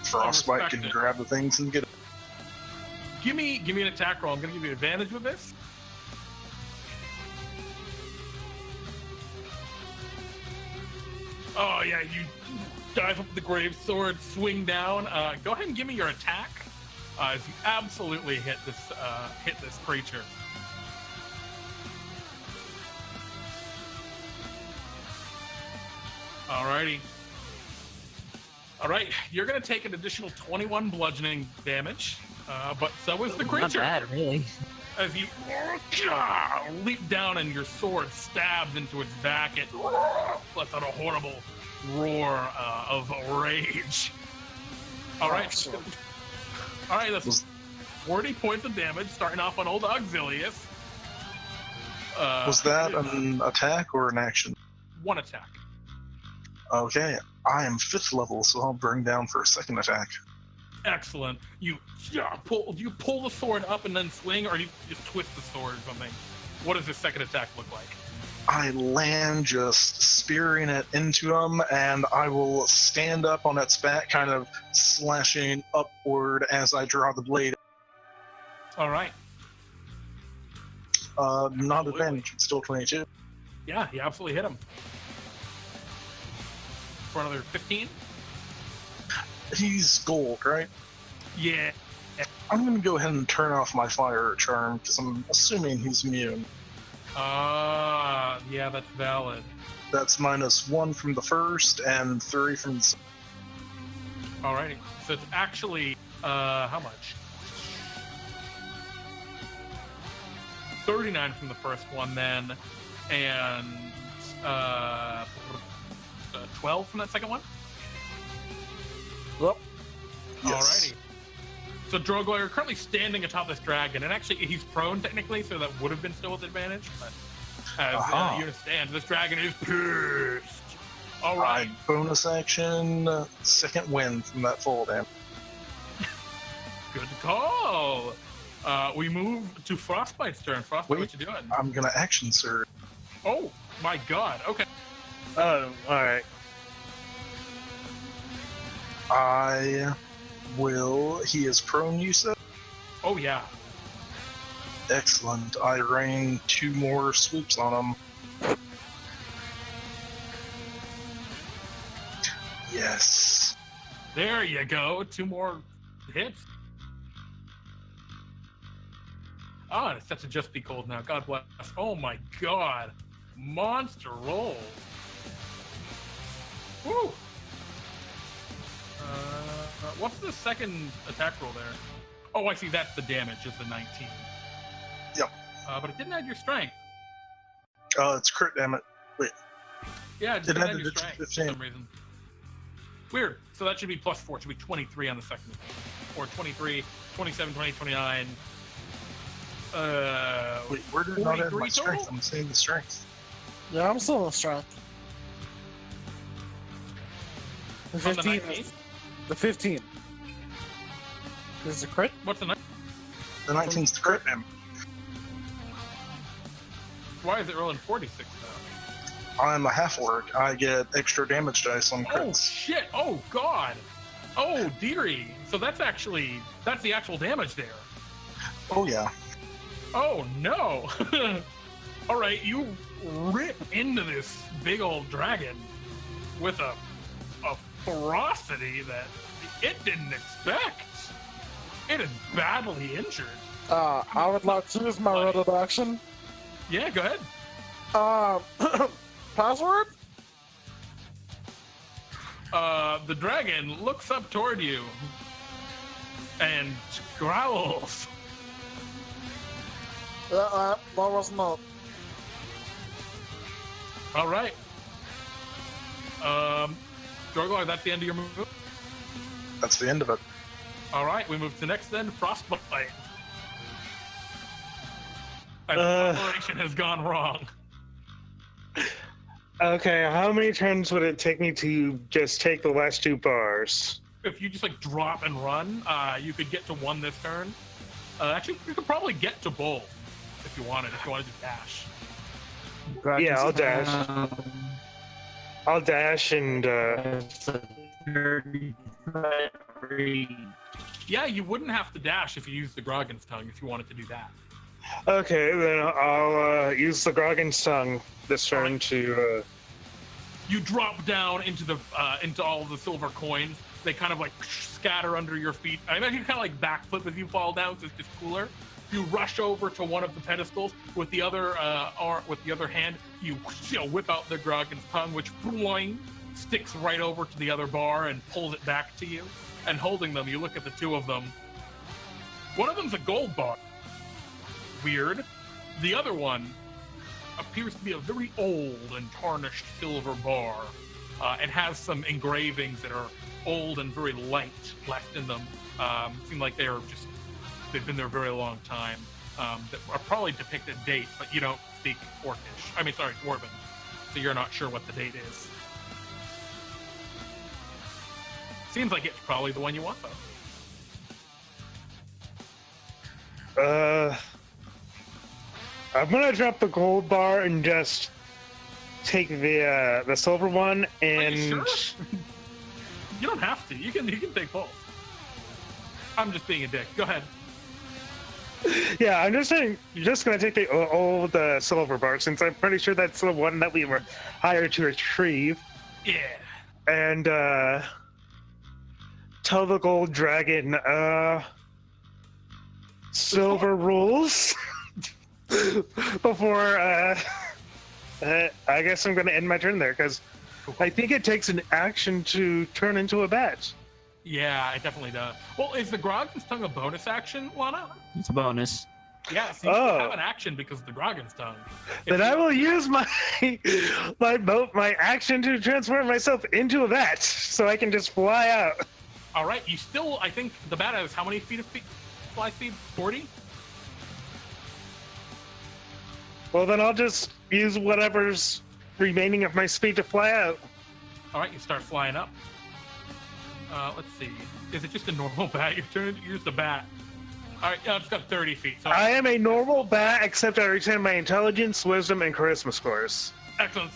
Frostbyte respect can it. grab the things and get it. Give me an attack roll. I'm gonna give you advantage with this. Oh yeah, you dive up the grave sword, swing down. Go ahead and give me your attack. As you absolutely hit this creature. Alrighty. Alright, you're gonna take an additional 21 bludgeoning damage, but so is the Not creature. bad, really. As you leap down and your sword stabs into its back, it lets out a horrible roar of rage. Alright. Alright, that's 40 points of damage, starting off on old Auxilius. Was that an attack or an action? One attack. Okay, I am 5th level, so I'll bring down for a second attack. Excellent. You pull the sword up and then swing, or you just twist the sword or something? What does this second attack look like? I land just spearing it into him, and I will stand up on its back, kind of slashing upward as I draw the blade. All right. Not Absolutely. advantage, it's still 22. Yeah, you absolutely hit him. For another 15? He's gold, right? Yeah. I'm gonna go ahead and turn off my fire charm, because I'm assuming he's immune. Yeah, that's valid. That's -1 from the first, and 3 from the second. Alrighty. So it's actually, how much? 39 from the first one then, and, 12 from that second one? Yep. Alrighty. So Droglar, you're currently standing atop this dragon, and actually he's prone technically, so that would have been still with advantage. But as you understand, this dragon is pissed. All right. Bonus action, second win from that fall damage. Good call. We move to Frostbite's turn. Frostbite, Wait. what you doing? I'm gonna action surge. Oh my God. Okay. Oh, alright. I will. He is prone, you said? Oh yeah. Excellent. I rain 2 more swoops on him. Yes. There you go. 2 more hits. Oh, it's set to just be cold now. God bless. Oh my God. Monster rolls. Woo. What's the second attack roll there? Oh, I see. That's the damage. Is the 19. Yep. But it didn't add your strength. It's crit, damn it. Yeah, it just It didn't add added your it to strength for 15. some reason. Weird. So that should be +4. It should be 23 on the second. Or 23, 27, 28, 29. Wait, where did it not add 43 my strength? total? I'm saying the strength. Yeah, I'm still in strength. The On the 15. 19? The 15. Is it crit? What's the next? The 19's the crit damage. Why is it rolling 46 though? I'm a half orc. I get extra damage dice on Oh crits. shit! Oh God! Oh dearie! So that's the actual damage there. Oh yeah. Oh no! All right, you rip into this big old dragon with a ferocity that it didn't expect. It is badly injured. I would like to use my reddit action. Yeah, go ahead. Password? The dragon looks up toward you and growls. That was not. Droglar, that's the end of your move. That's the end of it. All right, we move to next then, Frostbyte. As operation has gone wrong. Okay, how many turns would it take me to just take the last 2 bars? If you just like drop and run, you could get to 1 this turn. Actually, you could probably get to both if you wanted to dash. Yeah, I'll dash. I'll dash and Yeah, you wouldn't have to dash if you used the Groggen's Tongue if you wanted to do that. okay, then I'll use the Groggen's Tongue this turn to You drop down into all of the silver coins. They kind of like scatter under your feet. I imagine you kind of like backflip as you fall down, so it's just cooler. You rush over to one of the pedestals with the other hand. You whip out the Groggen's Tongue, which boing, sticks right over to the other bar and pulls it back to you. And holding them, you look at the 2 of them. One of them's a gold bar. Weird. The other one appears to be a very old and tarnished silver bar. And has some engravings that are old and very light left in them. Seem like they've been there a very long time. That are probably depict a date, but you don't speak Dwarven, so you're not sure what the date is. Seems like it's probably the one you want, though. I'm gonna drop the gold bar and just take the silver one, and Are you sure? You don't have to. You can take both. I'm just being a dick. Go ahead. yeah, I'm just saying you're just gonna take the old silver bar, since I'm pretty sure that's the one that we were hired to retrieve. Yeah. And tell the gold dragon silver rules before I guess I'm gonna end my turn there, because I think it takes an action to turn into a bat. Yeah, it definitely does. Well, is the Groggen's Tongue a bonus action, Lana? It's a bonus. Yeah, so you still have an action because of the Groggen's Tongue. Then I will use my my action to transform myself into a bat, so I can just fly out. All right, you still, I think the bat has how many feet of fly speed? 40? Well, then I'll just use whatever's remaining of my speed to fly out. All right, you start flying up. Let's see. Is it just a normal bat? Your turn to use the bat. All right, it's got 30 feet. So I am a normal bat, except I retain my intelligence, wisdom, and charisma scores. excellent.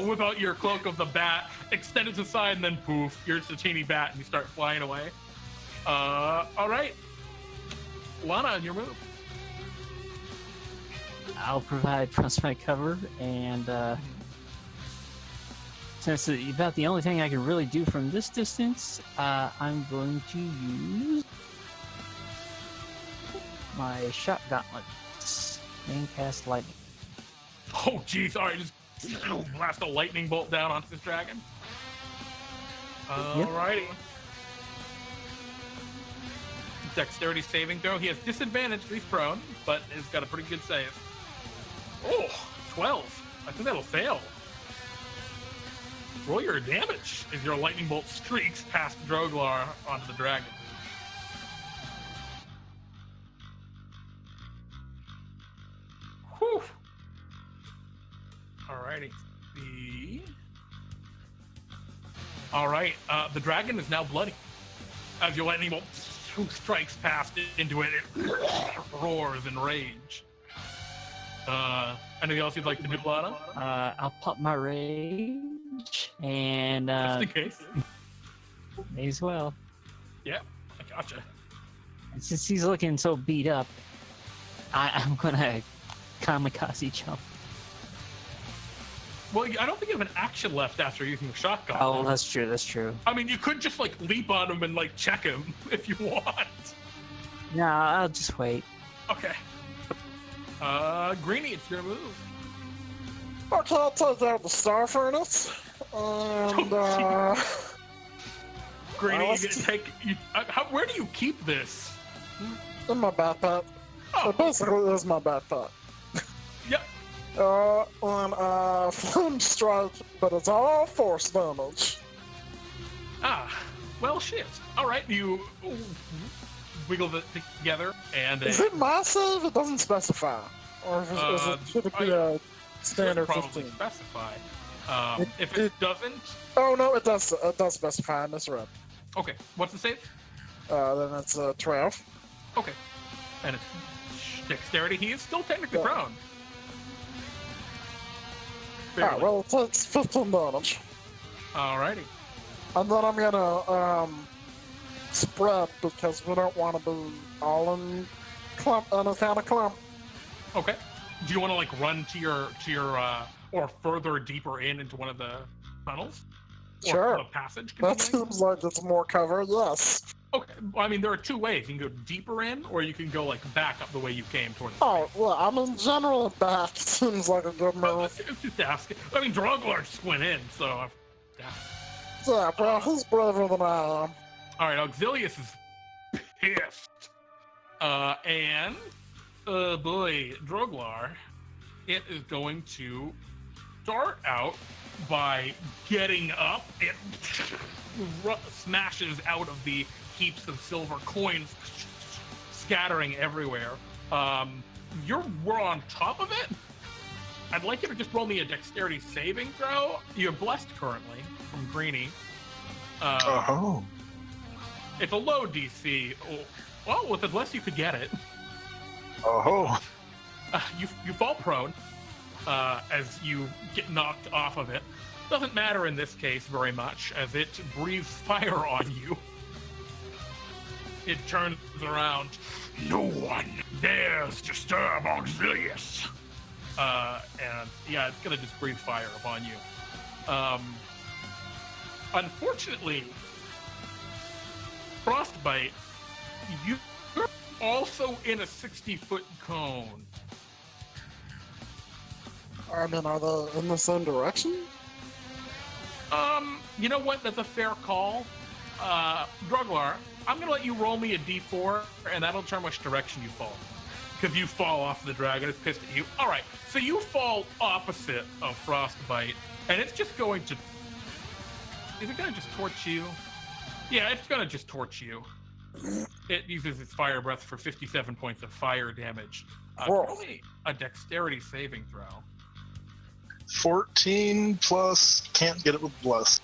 Whip out your cloak of the bat, extend it to the side, and then poof, you're just a teeny bat, and you start flying away. All right. Lana, your move. I'll provide Frostbyte cover, and since it's about the only thing I can really do from this distance, I'm going to use my shot gauntlets and cast lightning. Oh, jeez. All right, just blast a lightning bolt down onto this dragon. Yep. Alrighty. Dexterity saving throw. He has disadvantage because he's prone, but he's got a pretty good save. Oh, 12. I think that'll fail. Roll your damage as your lightning bolt streaks past Droglar onto the dragon. Whew. Alrighty. Alright, the dragon is now bloody. As your lightning bolt strikes past into it, it roars in rage. Anything else you'd like to do, Lana? I'll pop my rage, and Just in case. may as well. Yeah, I gotcha. And since he's looking so beat up, I'm gonna kamikaze jump. Well, I don't think you have an action left after using the shotgun. Oh, that's true. That's true. I mean, you could just like leap on him and like check him if you want. No, I'll just wait. Okay. Greenie, it's your move. Okay, I'll take out the Star Furnace. And, Greenie, let's you gonna take. Where do you keep this? in my backpack. Oh, It basically is my backpack. yep. On Flame Strike, but it's all force damage. Well, shit. All right, you wiggle it together, and Is it my save? It doesn't specify. Or should it be a standard probably 15? specify. It- If it doesn't, Oh no, it does. It does specify. I misread. okay. What's the save? Then it's 12. Okay. And it's dexterity. He is still technically Yeah. prone. Ah, well, it takes 15 damage. Alrighty. And then I'm gonna spread because we don't want to be all in a kind of clump. Okay. Do you want to like run to your or further deeper into one of the tunnels? Or Sure. the passage? That continuing? seems like it's more cover. Yes. Okay. Well, I mean, there are two ways. You can go deeper in, or you can go like back up the way you came towards. Oh, well, I mean, generally back seems like a good Well, move. just asking. I mean, Droglar just went in, so. Yeah. Yeah, well, he's braver than I am. All right, Auxilius is pissed. And boy, Droglar, it is going to start out by getting up. It smashes out of the heaps of silver coins scattering everywhere. We're on top of it. I'd like you to just roll me a dexterity saving throw. You're blessed currently from Greenie. Oh. It's a low DC. Well, with a bless, you could get it. Oh. You fall prone as you get knocked off of it. Doesn't matter in this case very much, as it breathes fire on you. It turns around. No one dares disturb Auxilius. And yeah, it's gonna just breathe fire upon you. Unfortunately, Frostbyte, you're also in a 60-foot cone. I mean, are they in the same direction? You know what? That's a fair call. Droglar, I'm gonna let you roll me a d4, and that'll determine which direction you fall. Because you fall off the dragon, it's pissed at you. All right, so you fall opposite of Frostbyte, and it's just going to. Is it gonna just torch you? Yeah, it's gonna just torch you. It uses its fire breath for 57 points of fire damage. Whoa. Roll me a dexterity saving throw. 14 plus can't get it with bless.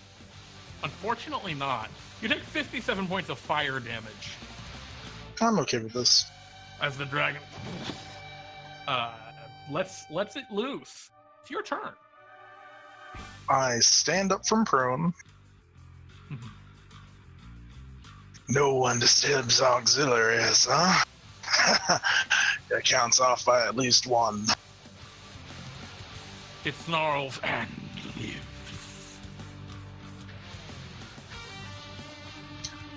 Unfortunately not. You take 57 points of fire damage I'm okay with this. as the dragon lets it loose. It's your turn. I stand up from prone. No one disturbs auxiliaries, huh? That counts off by at least one. It snarls and lives.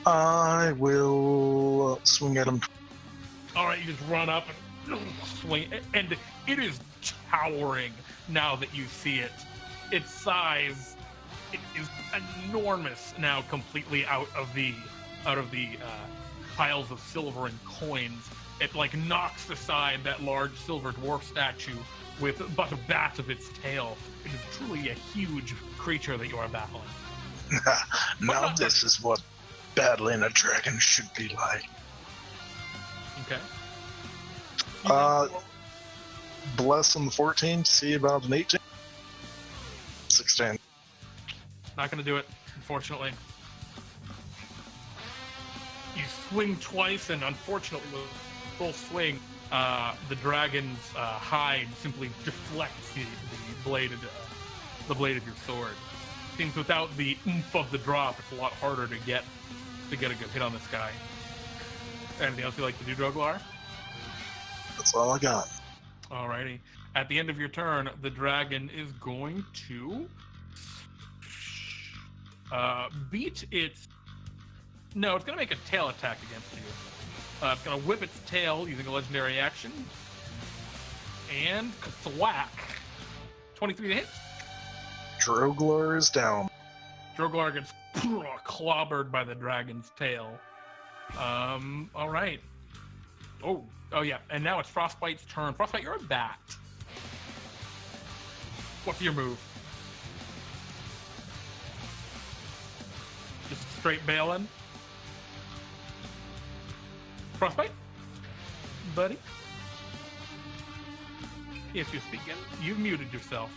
I will swing at him. All right, you just run up and swing, and it is towering now that you see it. Its size, it is enormous now, completely out of the piles of silver and coins. It like knocks aside that large silver dwarf statue with but a bat of its tail. It is truly a huge creature that you are battling. Now this is what battling a dragon should be like. Okay. Bless on the 14, see about an 18. 16. Not gonna do it, unfortunately. You swing twice, and unfortunately, with full swing, the dragon's hide simply deflects the blade of your sword. Seems without the oomph of the drop, it's a lot harder to get a good hit on this guy. Anything else you'd like to do, Droglar? That's all I got. Alrighty. At the end of your turn, the dragon is going to beat its. No, it's going to make a tail attack against you. It's going to whip its tail using a legendary action. And thwack. 23 to hit. Droglar is down. Droglar gets clobbered by the dragon's tail. All right. Oh yeah. And now it's Frostbite's turn. Frostbite, you're a bat. What's your move? Just straight bailing. Frostbyte? Buddy? If you're speaking, you've muted yourself.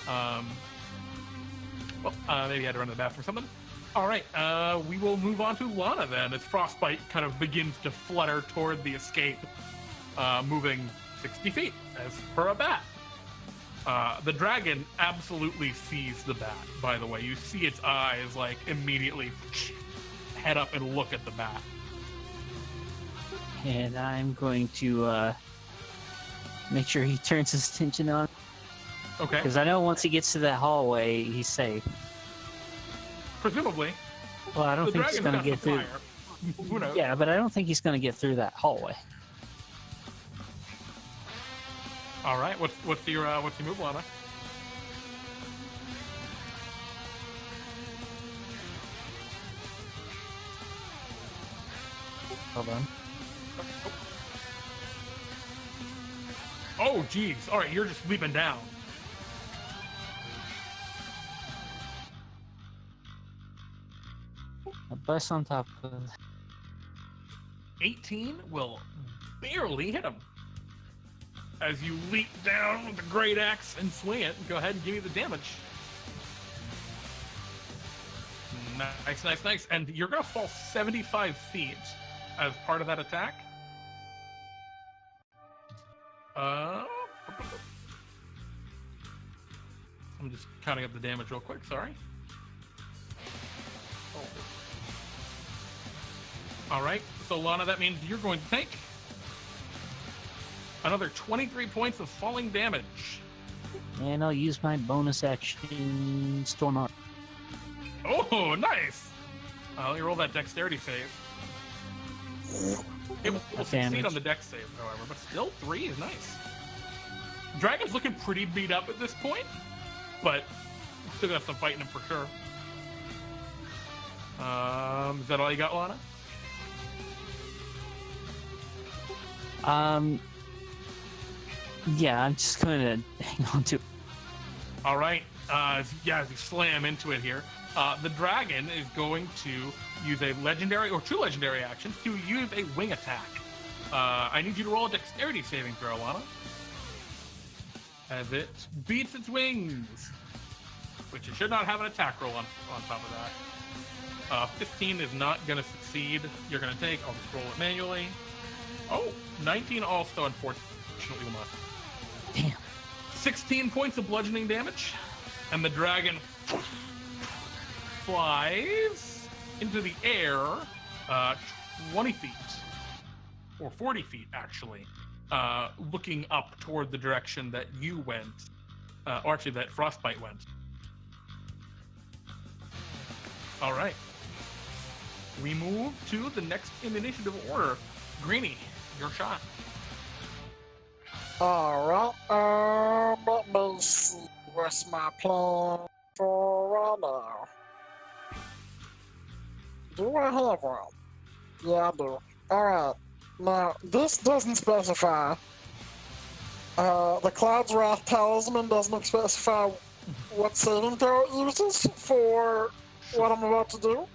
Maybe I had to run to the bathroom or something. All right, we will move on to Lana then, as Frostbyte kind of begins to flutter toward the escape, moving 60 feet, as per a bat. The dragon absolutely sees the bat, by the way. You see its eyes, like, immediately head up and look at the bat. And I'm going to make sure he turns his attention on. Okay. Because I know once he gets to that hallway, he's safe. Presumably. Well, I don't think he's going to get through. Who knows? Yeah, but I don't think he's going to get through that hallway. All right. What's your move, Lana? Hold on. Oh, geez. All right, you're just leaping down. A bus on top of 18 will barely hit him. As you leap down with the great axe and swing it, go ahead and give me the damage. Nice, nice, nice. And you're going to fall 75 feet as part of that attack. I'm just counting up the damage real quick, sorry. All right, so Lana, that means you're going to take another 23 points of falling damage. And I'll use my bonus action Storm Arc. Oh, nice! Let me roll that dexterity save. It will succeed on the dex save, however, but still 3 is nice. Dragon's looking pretty beat up at this point, but still gonna have some fighting him for sure. Is that all you got, Lana? Yeah, I'm just going to hang on to it. All right. As you slam into it here, the dragon is going to use a legendary or 2 legendary actions to use a wing attack. I need you to roll a dexterity saving throw, Lana, as it beats its wings, which it should not have an attack roll on top of that. 15 is not going to succeed. You're going to take, I'll just roll it manually. Oh, 19 also, unfortunately, will not. Damn. 16 points of bludgeoning damage, and the dragon flies into the air 20 feet, or 40 feet, actually, looking up toward the direction that you went, or actually that Frostbyte went. All right. We move to the next in initiative order. Greenie, your shot. Alright, let me see what's my plan for right now. Do I have one? Yeah, I do. Alright, now this doesn't specify. The Cloud's Wrath Talisman doesn't specify what saving throw it uses for what I'm about to do.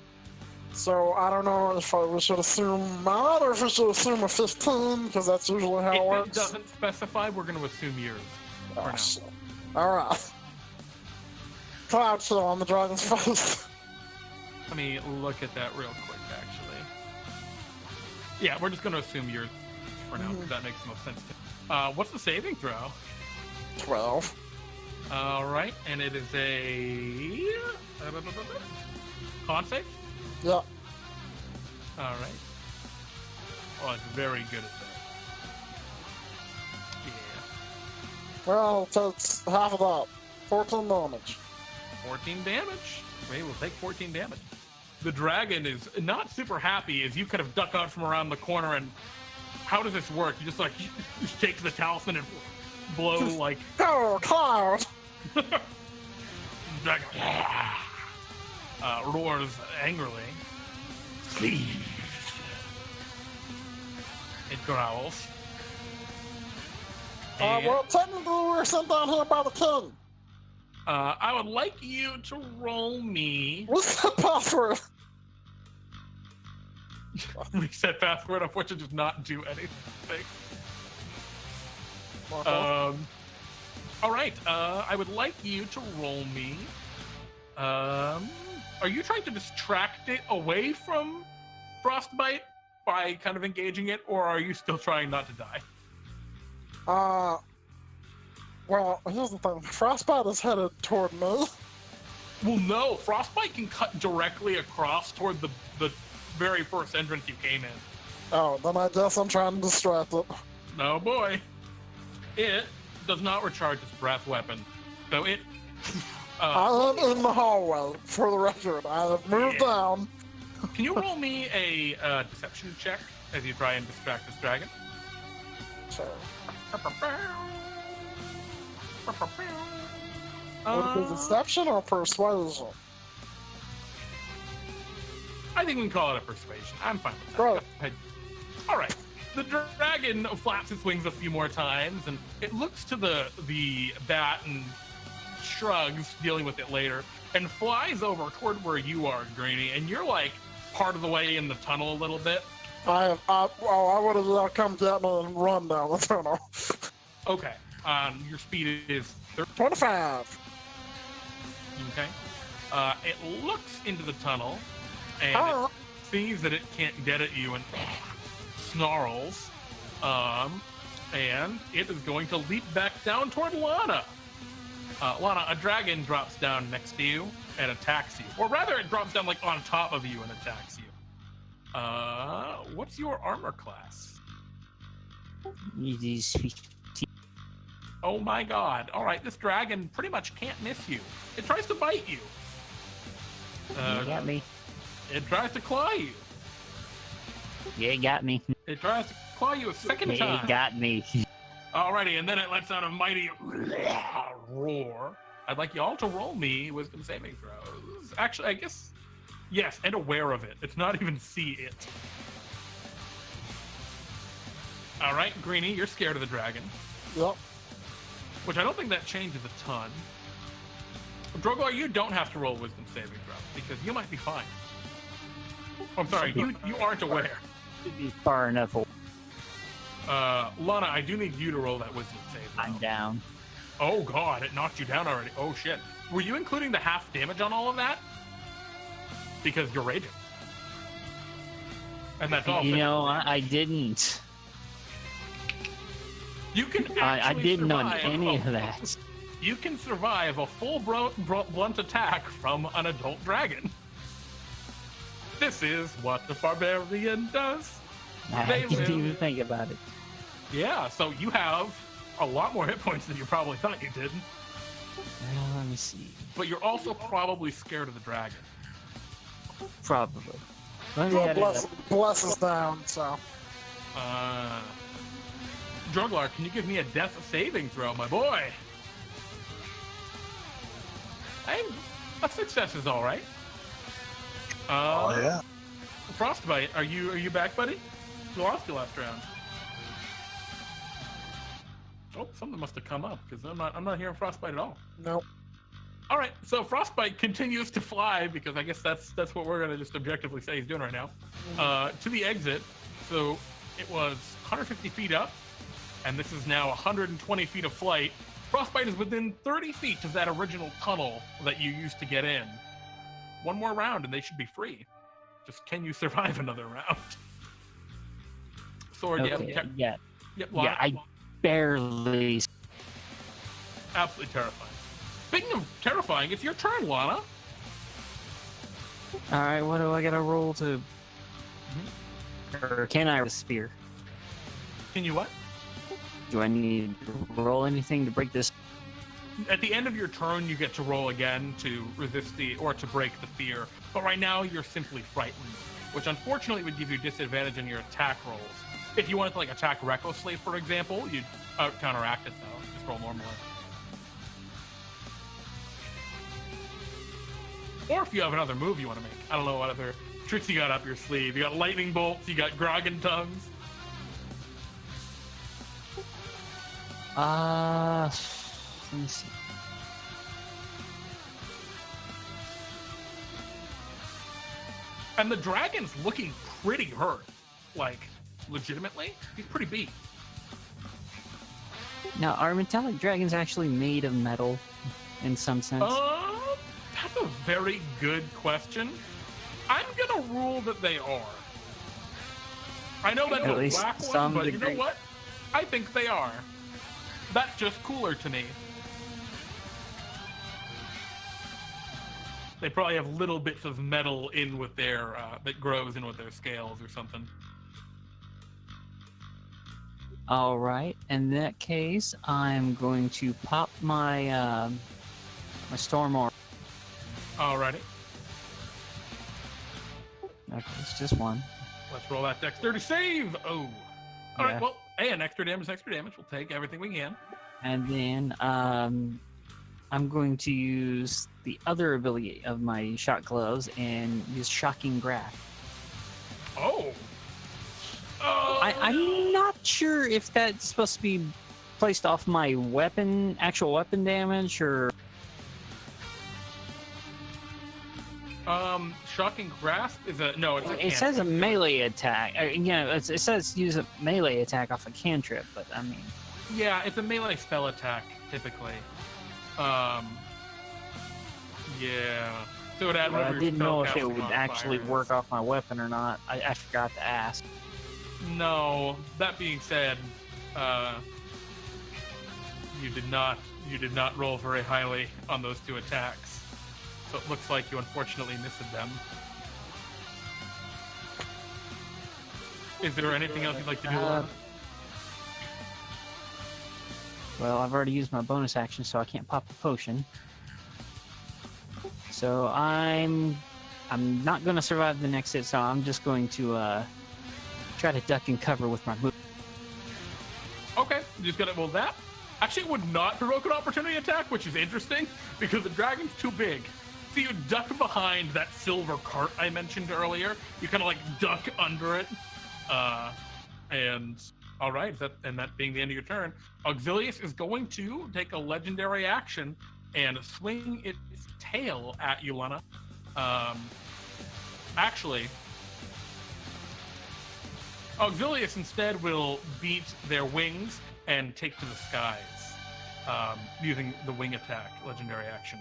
So I don't know if we should assume mine or if we should assume a 15, because that's usually how it works. If it doesn't specify, we're going to assume yours. For now. Shit. Alright. Cloud chill on the dragon's face. Let me look at that real quick, actually. Yeah, we're just going to assume yours for now, because that makes the most sense. What's the saving throw? 12. All right, and it is a con save? Yeah. All right. Oh, it's very good at that. Yeah. Well, it takes half of that. 14 damage. 14 damage. We will take 14 damage. The dragon is not super happy as you kind of duck out from around the corner. And how does this work? You just like just take the talisman and blow like. Oh, Cloud! Dragon roars angrily. It growls. Well, technically we were sent down here by the king. I would like you to roll me. What's the password? Reset password. Unfortunately, does not do anything. All right. I would like you to roll me. Are you trying to distract it away from Frostbyte by kind of engaging it, or are you still trying not to die? Well, here's the thing. Frostbite is headed toward me. Well, no. Frostbite can cut directly across toward the very first entrance you came in. Oh, then I guess I'm trying to distract it. No, boy. It does not recharge its breath weapon. So it... I am in the hallway, for the record. I have moved down. Can you roll me a deception check as you try and distract this dragon? Sure. Would it be deception or persuasion? I think we can call it a persuasion. I'm fine with that. Great. All right. The dragon flaps its wings a few more times, and it looks to the bat and shrugs, dealing with it later, and flies over toward where you are, Greenie, and you're like part of the way in the tunnel a little bit. I would have yelled, come get me and run down the tunnel. Okay. Your speed is 25. Okay. It looks into the tunnel, and it sees that it can't get at you and snarls. And it is going to leap back down toward Lana. Lana, a dragon drops down next to you and attacks you. Or rather, it drops down like on top of you and attacks you. What's your armor class? It is 15. Oh my god. Alright, this dragon pretty much can't miss you. It tries to bite you. You got me. It tries to claw you. Yeah, it got me. It tries to claw you a second time. It got me. Alrighty, and then it lets out a mighty roar. I'd like you all to roll me wisdom saving throws. Actually, I guess, yes, and aware of it. It's not even see it. Alright, Greenie, you're scared of the dragon. Yep. Which I don't think that changes a ton. Droglar, you don't have to roll wisdom saving throw, because you might be fine. I'm sorry, you aren't aware. Should be far enough. Lana, I do need you to roll that wisdom save. I'm down. Oh god, it knocked you down already. Oh shit. Were you including the half damage on all of that? Because you're raging. And that's all. You know, I didn't. You can actually I didn't know survive any of that. You can survive a full blunt attack from an adult dragon. This is what the Barbarian does. I They didn't live- even think about it. Yeah, so you have a lot more hit points than you probably thought you did. Let me see. But you're also probably scared of the dragon. Probably. Let me Well, add it up. bless is down, so. Droglar, can you give me a death saving throw, my boy? A success is all right. Oh yeah. Frostbyte, are you back, buddy? You lost your last round. Oh, something must have come up because I'm not hearing Frostbyte at all. Nope. All right, so Frostbyte continues to fly because I guess that's what we're gonna just objectively say he's doing right now. To the exit. So it was 150 feet up, and this is now 120 feet of flight. Frostbyte is within 30 feet of that original tunnel that you used to get in. One more round and they should be free. Just can you survive another round? Sword, Okay, yep. yeah. Yep, Yeah, I barely. absolutely terrifying. Speaking of terrifying, it's your turn, Lana. Alright, what do I gotta roll to. Or can I roll a sphere? Can you what? Do I need to roll anything to break this? At the end of your turn, you get to roll again to resist or to break the fear. But right now, you're simply frightened, which unfortunately would give you disadvantage in your attack rolls. If you wanted to attack recklessly, for example, you'd counteract it though. Just roll normally. Or if you have another move you want to make. I don't know what other tricks you got up your sleeve. You got lightning bolts, you got Grogan tongues. Let me see. And the dragon's looking pretty hurt. Like, legitimately, he's pretty beat. Now, are metallic dragons actually made of metal in some sense? That's a very good question. I'm gonna rule that they are. I know that's At a least whack one, some but you know degree. what? I think they are. That's just cooler to me. They probably have little bits of metal in with their that grows in with their scales or something. All right. In that case, I'm going to pop my my storm orb. Alrighty, Okay, it's just one. let's roll that dexterity save. Oh, all right. Yeah. Well, hey, an extra damage, extra damage. We'll take everything we can. And then I'm going to use the other ability of my shot gloves and use shocking grasp. Oh. I'm not sure if that's supposed to be placed off my weapon, actual weapon damage, or Shocking grasp is a no. It's a it cantrip. says a melee attack. It says use a melee attack off a cantrip, but I mean, Yeah, it's a melee spell attack typically. Yeah. So it add but I whatever your didn't know if it spellcasting would modifier actually is. work off my weapon or not. I forgot to ask. No. That being said, you did not roll very highly on those two attacks. So it looks like you unfortunately missed them. Is there anything else you'd like to do? Lana? Well, I've already used my bonus action, so I can't pop a potion. So I'm not going to survive the next hit, so I'm just going to try to duck and cover with my move. Okay, you just gotta well that actually it would not provoke an opportunity attack, which is interesting because the dragon's too big. So you duck behind that silver cart I mentioned earlier. You kind of like duck under it, and all right, that being the end of your turn, Auxilius is going to take a legendary action and swing its tail at you, Lana. Actually, Auxilius instead will beat their wings and take to the skies, using the wing attack legendary action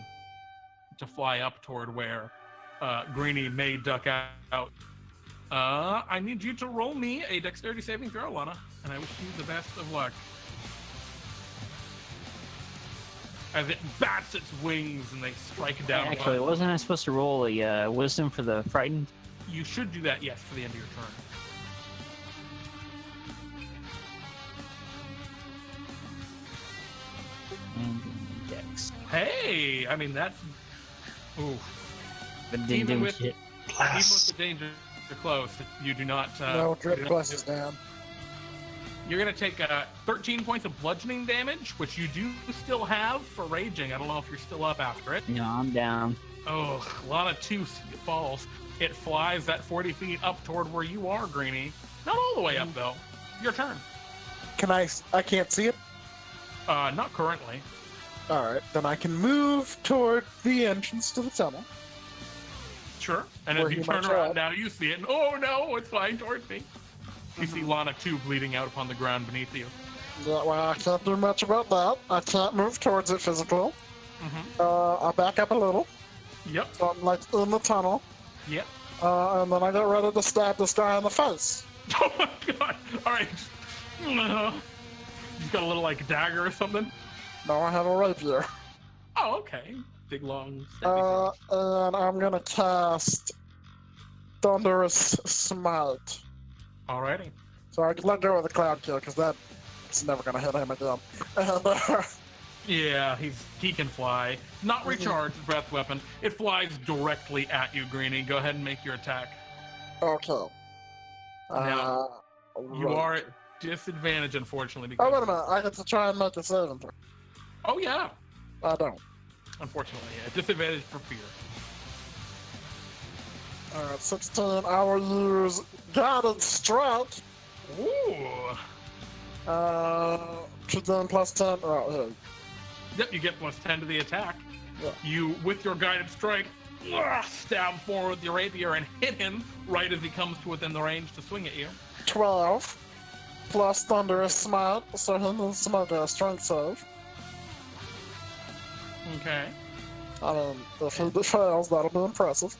to fly up toward where Greenie may duck out. I need you to roll me a dexterity saving throw, Lana, and I wish you the best of luck. As it bats its wings and they strike down. Actually, wasn't I supposed to roll a wisdom for the frightened? You should do that, yes, for the end of your turn. And dex. Hey, I mean that's. Ooh. But didn't Even do with- shit. Even with the danger close, you do not. No drip you do not- questions down. You're gonna take 13 points of bludgeoning damage, which you do still have for raging. I don't know if you're still up after it. No, I'm down. Oh, Lana 2 falls. It flies that 40 feet up toward where you are, Greenie. Not all the way up though. Your turn. Can I can't see it? Not currently. Alright, then I can move toward the entrance to the tunnel. Sure. And Where as you he turn might around tread. now, you see it. And, oh no, it's flying towards me. You see Lana 2 bleeding out upon the ground beneath you. Yeah, well, I can't do much about that. I can't move towards it physically. Mm-hmm. I'll back up a little. Yep. So I'm like in the tunnel. Yep. And then I get ready to stab this guy in the face. Oh my god! Alright. You've got a little like dagger or something? No, I have a rapier. Oh, okay. Big long stabby thing. And I'm gonna cast Thunderous Smite. Alrighty. So I can let go of the Cloud Kill, because that's never gonna hit him again. And, Yeah, he can fly. Not recharged breath weapon. It flies directly at you, Greenie. Go ahead and make your attack. okay. Now, You right. are at disadvantage, unfortunately. Oh, Because... wait a minute. I get to try and make a saving throw. Oh, yeah. I don't. Unfortunately, yeah. Disadvantage for fear. Alright, 16. I will use Guided Strike. Ooh. To then plus 10. Oh, Yep, you get plus 10 to the attack. Yeah. You, with your guided strike, stab forward with your rapier and hit him right as he comes to within the range to swing at you. 12 plus Thunderous Smite, so he needs to make a strength save. Okay. I mean, if he fails, that'll be impressive.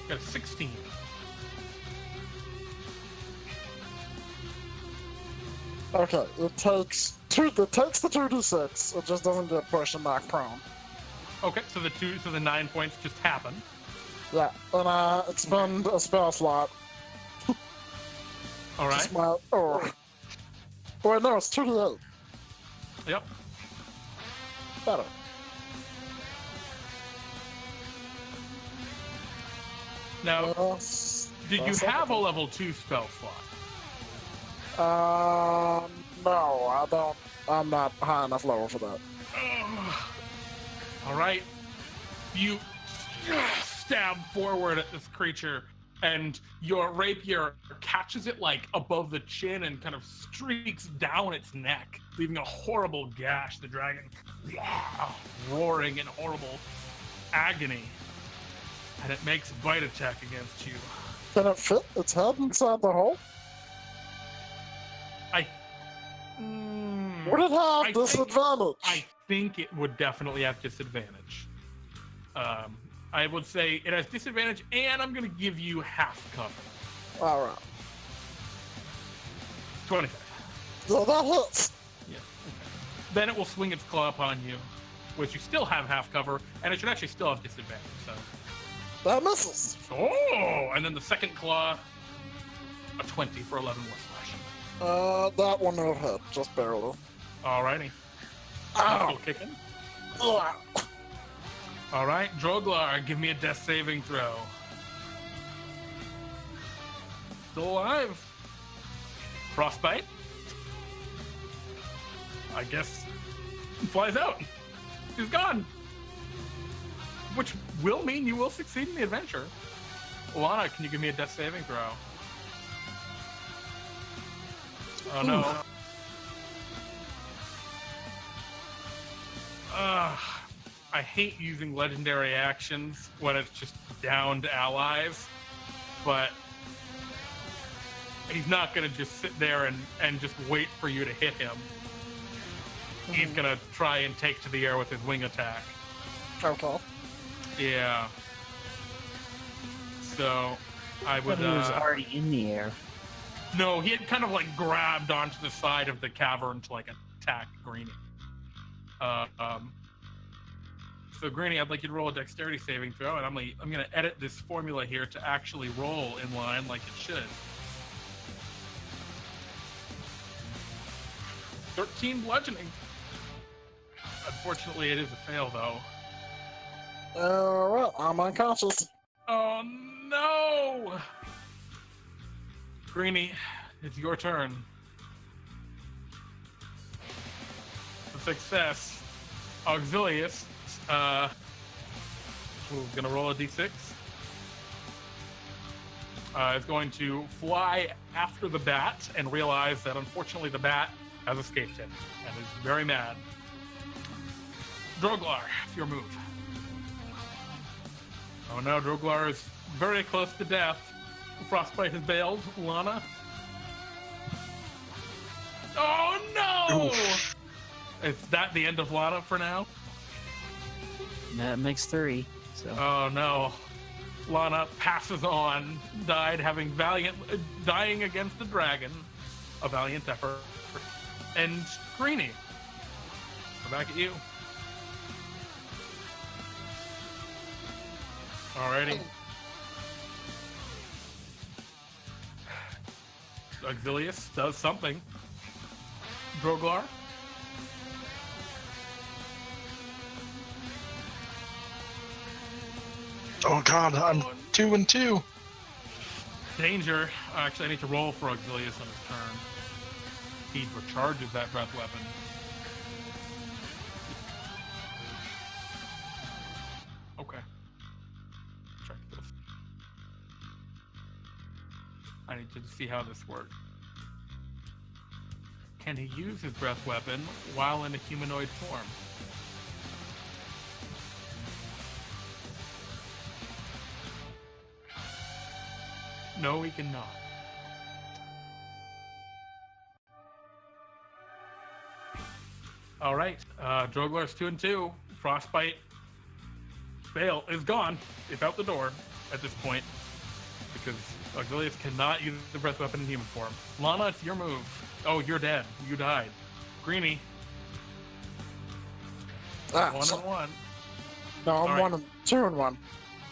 Got a 16. Okay, it takes the 2d6. It just doesn't get pushed and knocked prone. Okay, so the 9 points just happen. Yeah, and I expend a spell slot. All right. Wait, no, it's 2d8. Yep. Better. Now, Yes. did you have a level 2 spell slot? No, I don't. I'm not high enough level for that. All right. You stab forward at this creature, and your rapier catches it like above the chin and kind of streaks down its neck, leaving a horrible gash. The dragon roaring in horrible agony, and it makes a bite attack against you. Can it fit its head inside the hole? Would it have disadvantage? I think it would definitely have disadvantage. I would say it has disadvantage, and I'm going to give you half cover. All right. 25. Yeah, that hits. Yeah. Okay. Then it will swing its claw upon you, which you still have half cover, and it should actually still have disadvantage. So. That misses. Oh! And then the second claw, a 20 for 11 more slashing. That one will hit, just barely. Alrighty. Ow. Still kicking. Ugh. All right, Droglar, give me a death saving throw. Still alive. Frostbite. I guess he flies out. He's gone. Which will mean you will succeed in the adventure. Lana, can you give me a death saving throw? Oh no. I hate using legendary actions when it's just downed allies, but he's not going to just sit there and just wait for you to hit him. He's going to try and take to the air with his wing attack. Okay. Yeah. So, I would... But he was already in the air. No, he had kind of like grabbed onto the side of the cavern to like attack Greenie. So Greenie, I'd like you to roll a dexterity saving throw, and I'm gonna edit this formula here to actually roll in line like it should. 13 bludgeoning. Unfortunately, it is a fail though. Alright, I'm unconscious. Oh no! Greenie, it's your turn. A success. Auxilius, who's gonna roll a d6. Is going to fly after the bat and realize that unfortunately the bat has escaped him and is very mad. Droglar, it's your move. Oh no, Droglar is very close to death. Frostbyte has bailed. Lana. Oh no! Oof. Is that the end of Lana for now? That makes 3. So Oh no. Lana passes on, dying against the dragon. A valiant effort. And Greenie, we're back at you. Alrighty. Auxilius does something. Droglar. Oh god, I'm 2 and 2. Danger. Actually, I need to roll for Auxilius on his turn. He recharges that breath weapon. Okay. Check this. I need to see how this works. Can he use his breath weapon while in a humanoid form? No, he cannot. All right, Droglar's 2 and 2. Frostbyte Bale is gone. It's out the door at this point because Julius cannot use the breath weapon in human form. Lana, it's your move. Oh, you're dead. You died. Greenie. Ah, 1 and 1. no, I'm All right. 2 and 1.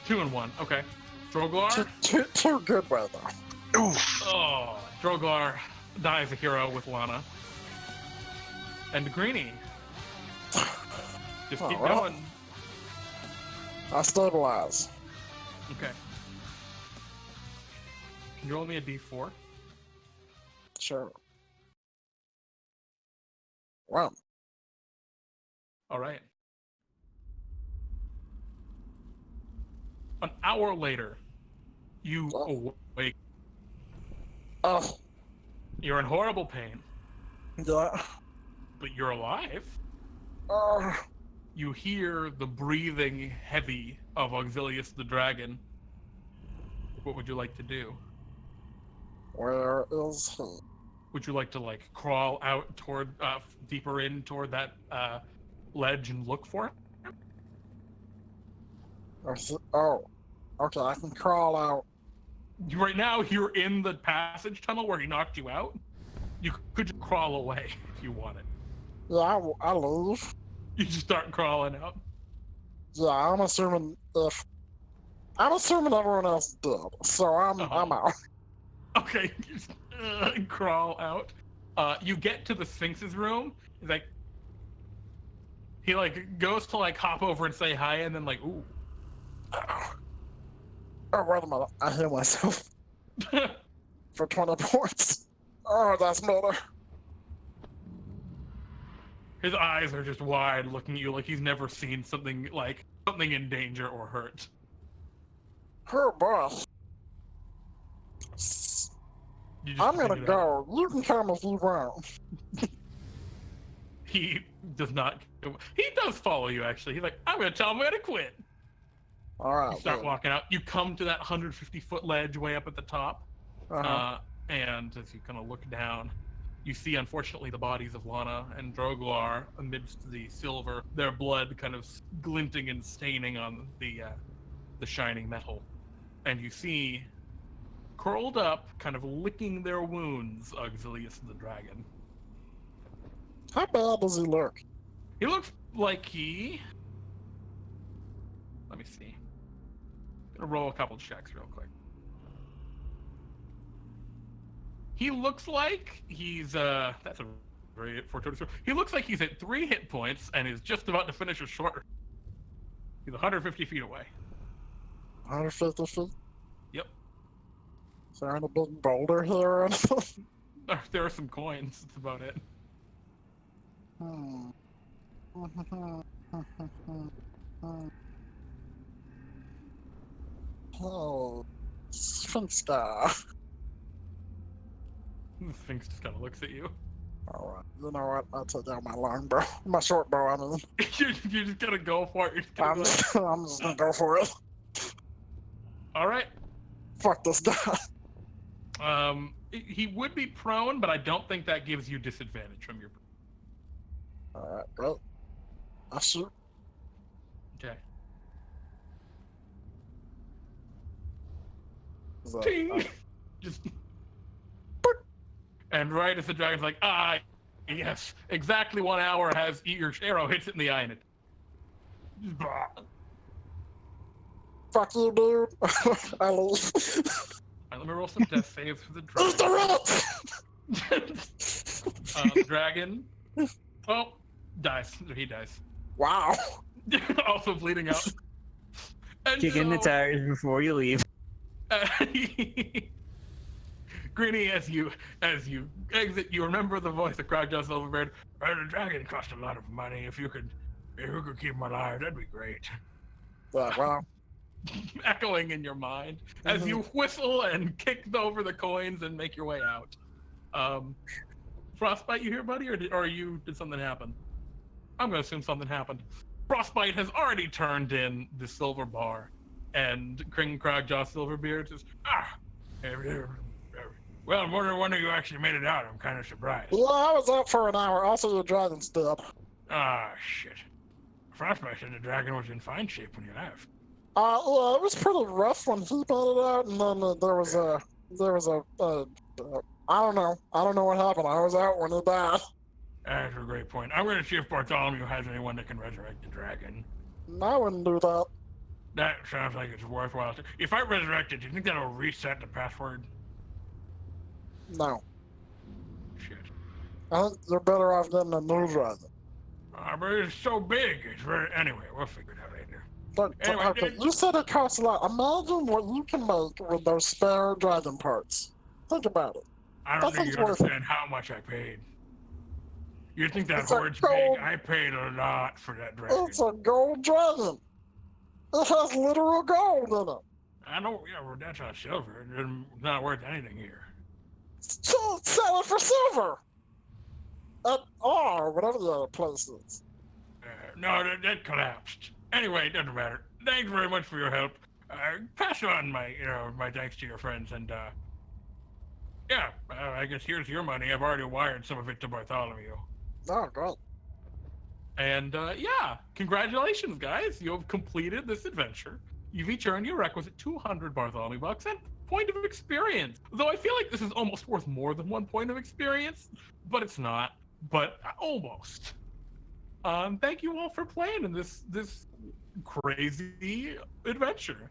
2 and 1. Okay. Droglar. Too good right now. Oof. Oh, Droglar dies a hero with Lana. And Greenie. Just keep well. going. I stabilize. Okay. Can you roll me a d4? Sure. Wow. All right. An hour later, you awake. Oh, You're in horrible pain, yeah. but you're alive. Uh, You hear the breathing heavy of Auxilius the dragon. What would you like to do? where is he? Would you like to crawl out toward deeper in toward that ledge and look for it? Oh, okay, I can crawl out. Right now, you're in the passage tunnel where he knocked you out. You could just crawl away if you wanted. Yeah, I leave. You just start crawling out. Yeah, I'm assuming everyone else is dead, so I'm out. Okay, you just crawl out. You get to the Sphinx's room. He's like, he goes to hop over and say hi, and then ooh. Oh, wait a minute, I hit myself for 20 points. Oh, that's better. His eyes are just wide, looking at you like he's never seen something in danger or hurt. Oh, boy. You just I'm gonna continue go. You can come if you want. He does not. He does follow you, actually. He's like, I'm gonna tell him where to quit. Alright. You start walking out. You come to that 150-foot ledge way up at the top. And as you kind of look down, you see, unfortunately, the bodies of Lana and Droglar amidst the silver, their blood kind of glinting and staining on the shining metal. And you see, curled up, kind of licking their wounds, Auxilius the dragon. How bad does he look? He looks like he... Let me see. Gonna roll a couple checks real quick. He looks like he's that's a very fortuitous. He looks like he's at 3 hit points and is just about to finish a short. He's 150 feet away. 150 feet? Yep. Is there any big boulder here or anything? There are some coins. That's about it. Oh, Sphinx guy. The Sphinx just kind of looks at you. Alright, you know what? I'll take out my longbow. My short bow, I mean. You're just gonna go for it. You're just gonna I'm just gonna go for it. All right. Fuck this guy. He would be prone, but I don't think that gives you disadvantage from your. Alright, great. I shoot. Okay. So, Ting! Just. And right as the dragon's like, yes, exactly 1 hour has your arrow hits it in the eye and it. fuck you, dude. I leave. All right, let me roll some death saves for the Eat dragon. the rat! The dragon. Oh, dies. He dies. Wow. Also bleeding out. And Kick in the tires before you leave. Greenie, as you exit, you remember the voice of Cragjaw Silverbeard. The dragon cost a lot of money. If you could keep him alive, that'd be great. Yeah, wow. Echoing in your mind as you whistle and kick over the coins and make your way out. Frostbyte, you here, buddy, or did something happen? I'm gonna assume something happened. Frostbyte has already turned in the silver bar, and Cragjaw Silverbeard says, Well, I'm wondering when you actually made it out. I'm kind of surprised. Yeah, I was out for an hour. Also, your dragon's dead. Ah, shit. Frostbyte said the dragon was in fine shape when you left. Yeah, it was pretty rough when he made it out, and then I don't know. I don't know what happened. I was out when he died. That's a great point. I'm going to see if Bartholomew has anyone that can resurrect the dragon. I wouldn't do that. That sounds like it's worthwhile. If I resurrect it, do you think that'll reset the password? No. Shit. I think you're better off getting a new dragon. But it's so big. It's very... Anyway, we'll figure it out later. But, Anyway, okay, you said it costs a lot. Imagine what you can make with those spare dragon parts. Think about it. I don't think thing's you worth it. understand how much I paid. You think that It's a horde's gold- big? I paid a lot for that dragon. It's a gold dragon. It has literal gold in it. I know, yeah, well, that's not silver. It's not worth anything here. So sell it for silver. At R, whatever the other place is. No, that collapsed. Anyway, it doesn't matter. Thanks very much for your help. Pass on my thanks to your friends, and yeah, I guess here's your money. I've already wired some of it to Bartholomew. Oh, great. And yeah, congratulations, guys. You have completed this adventure. You've each earned your requisite 200 Bartholomew bucks and point of experience. Though I feel like this is almost worth more than 1 point of experience, but it's not. But almost. Thank you all for playing in this crazy adventure.